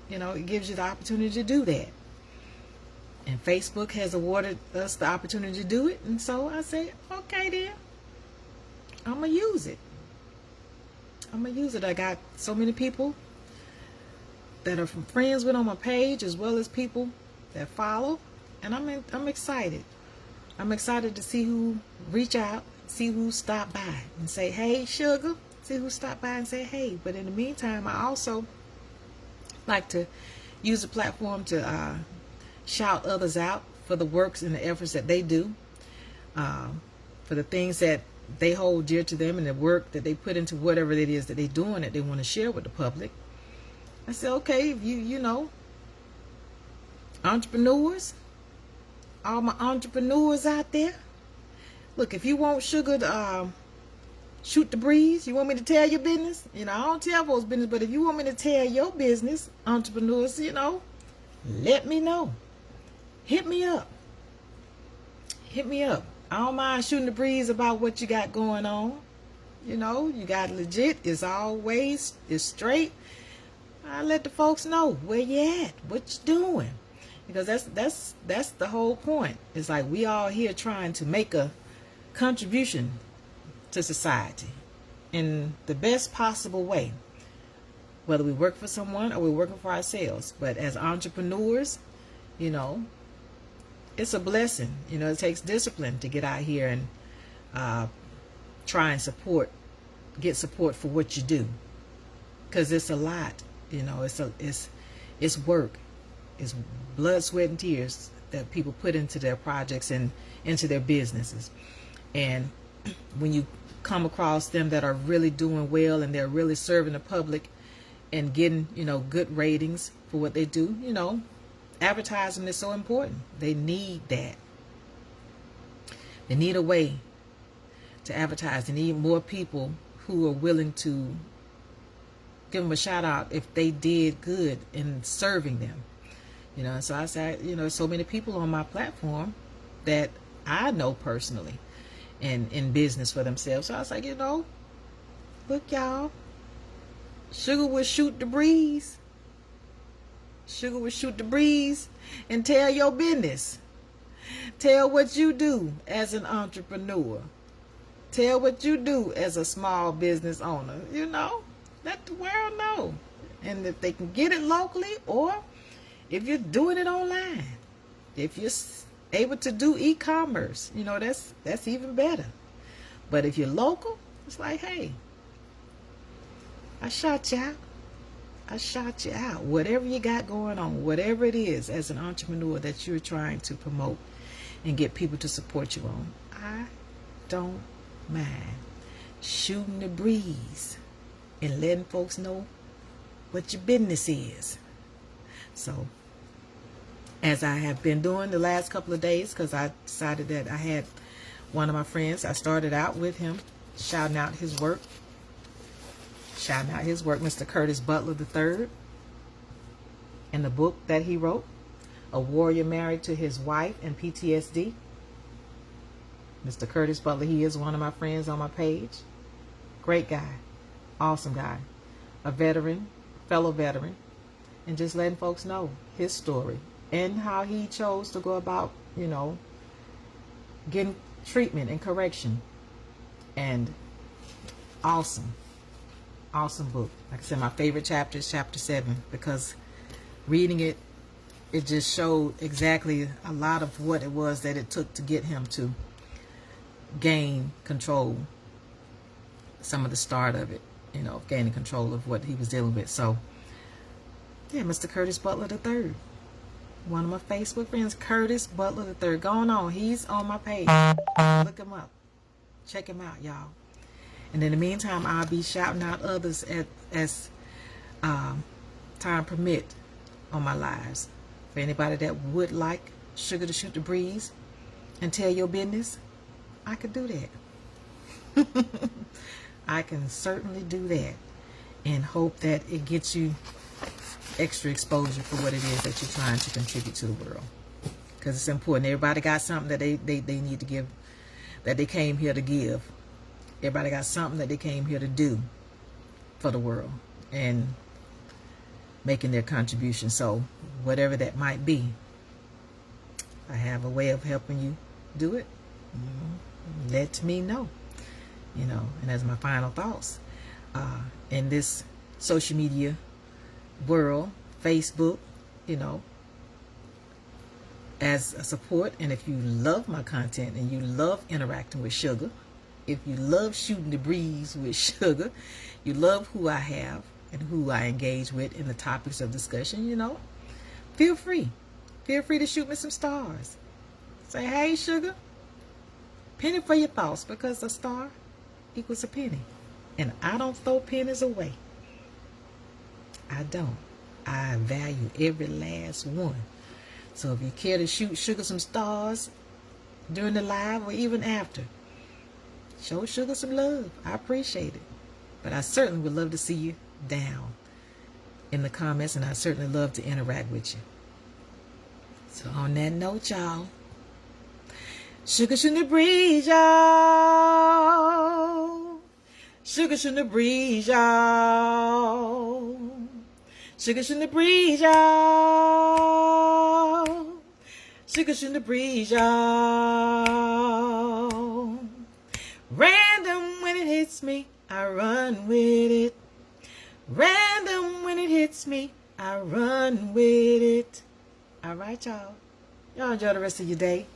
You know, it gives you the opportunity to do that. And Facebook has awarded us the opportunity to do it. And so I said, okay then, I'm going to use it. I got so many people that are from friends with on my page, as well as people that follow. And I'm excited. I'm excited to see who reach out, see who stop by and say, hey, sugar. See who stop by and say, hey. But in the meantime, I also like to use the platform to shout others out for the works and the efforts that they do, for the things that they hold dear to them and the work that they put into whatever it is that they're doing that they want to share with the public. I said, okay, if you know, entrepreneurs, all my entrepreneurs out there, look, if you want sugar to shoot the breeze, you want me to tell your business, you know, I don't tell folks business, but if you want me to tell your business, entrepreneurs, you know, let me know. Hit me up. I don't mind shooting the breeze about what you got going on. You know, you got legit, it's always, it's straight. I let the folks know where you at, what you doing. Because that's the whole point. It's like we all here trying to make a contribution to society in the best possible way. Whether we work for someone or we're working for ourselves. But as entrepreneurs, you know, it's a blessing. You know, it takes discipline to get out here and try and support get support for what you do, because it's a lot. You know, it's work, it's blood, sweat, and tears that people put into their projects and into their businesses. And when you come across them that are really doing well and they're really serving the public and getting, you know, good ratings for what they do, you know, advertising is so important. They need that. They need a way to advertise. They need more people who are willing to give them a shout out if they did good in serving them. You know, so I said, you know, so many people on my platform that I know personally and in business for themselves. So I was like, you know, look, y'all, Shuga will shoot the breeze. Shuga will shoot the breeze and tell your business. Tell what you do as an entrepreneur. Tell what you do as a small business owner. You know, let the world know. And if they can get it locally, or if you're doing it online, if you're able to do e-commerce, you know, that's even better. But if you're local, it's like, hey, I shot you out. I shot you out. Whatever you got going on, whatever it is as an entrepreneur that you're trying to promote and get people to support you on, I don't mind shooting the breeze and letting folks know what your business is. So, as I have been doing the last couple of days, because I decided that I had one of my friends, I started out with him, shouting out his work, Mr. Curtis Butler III, in the book that he wrote, A Warrior Married to His Wife and PTSD. Mr. Curtis Butler, he is one of my friends on my page. Great guy, awesome guy, a veteran, fellow veteran, and just letting folks know his story and how he chose to go about, you know, getting treatment and correction. And awesome book. Like I said, my favorite chapter is chapter 7, because reading it, it just showed exactly a lot of what it was that it took to get him to gain control, some of the start of it, you know, gaining control of what he was dealing with. So yeah, Mr. Curtis Butler III, one of my Facebook friends, Curtis Butler III. Going on, he's on my page. Look him up, check him out, y'all. And in the meantime, I'll be shouting out others as time permit on my lives. For anybody that would like Shuga to shoot the breeze and tell your business, I could do that. I can certainly do that, and hope that it gets you extra exposure for what it is that you're trying to contribute to the world. Because it's important. Everybody got something that they need to give, that they came here to give. Everybody got something that they came here to do for the world and making their contribution. So whatever that might be, I have a way of helping you do it. Let me know, you know. And as my final thoughts, in this social media world, Facebook, you know, as a support, and if you love my content and you love interacting with Shuga, if you love shooting the breeze with Shuga, you love who I have and who I engage with in the topics of discussion, you know, feel free to shoot me some stars. Say, hey, Shuga, penny for your thoughts, because a star equals a penny, and I don't throw pennies away. I don't. I value every last one. So if you care to shoot Shuga some stars during the live or even after, show Shuga some love. I appreciate it. But I certainly would love to see you down in the comments, and I certainly love to interact with you. So on that note, y'all, Shuga shootin' the breeze, y'all. Shuga shootin' the breeze, y'all. Shuga shootin' the breeze, y'all. Shuga shootin' the breeze, y'all. Random when it hits me, I run with it. Random when it hits me, I run with it. All right, y'all. Y'all enjoy the rest of your day.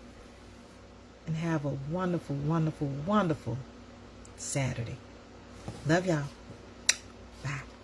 And have a wonderful, wonderful, wonderful Saturday. Love y'all. Bye.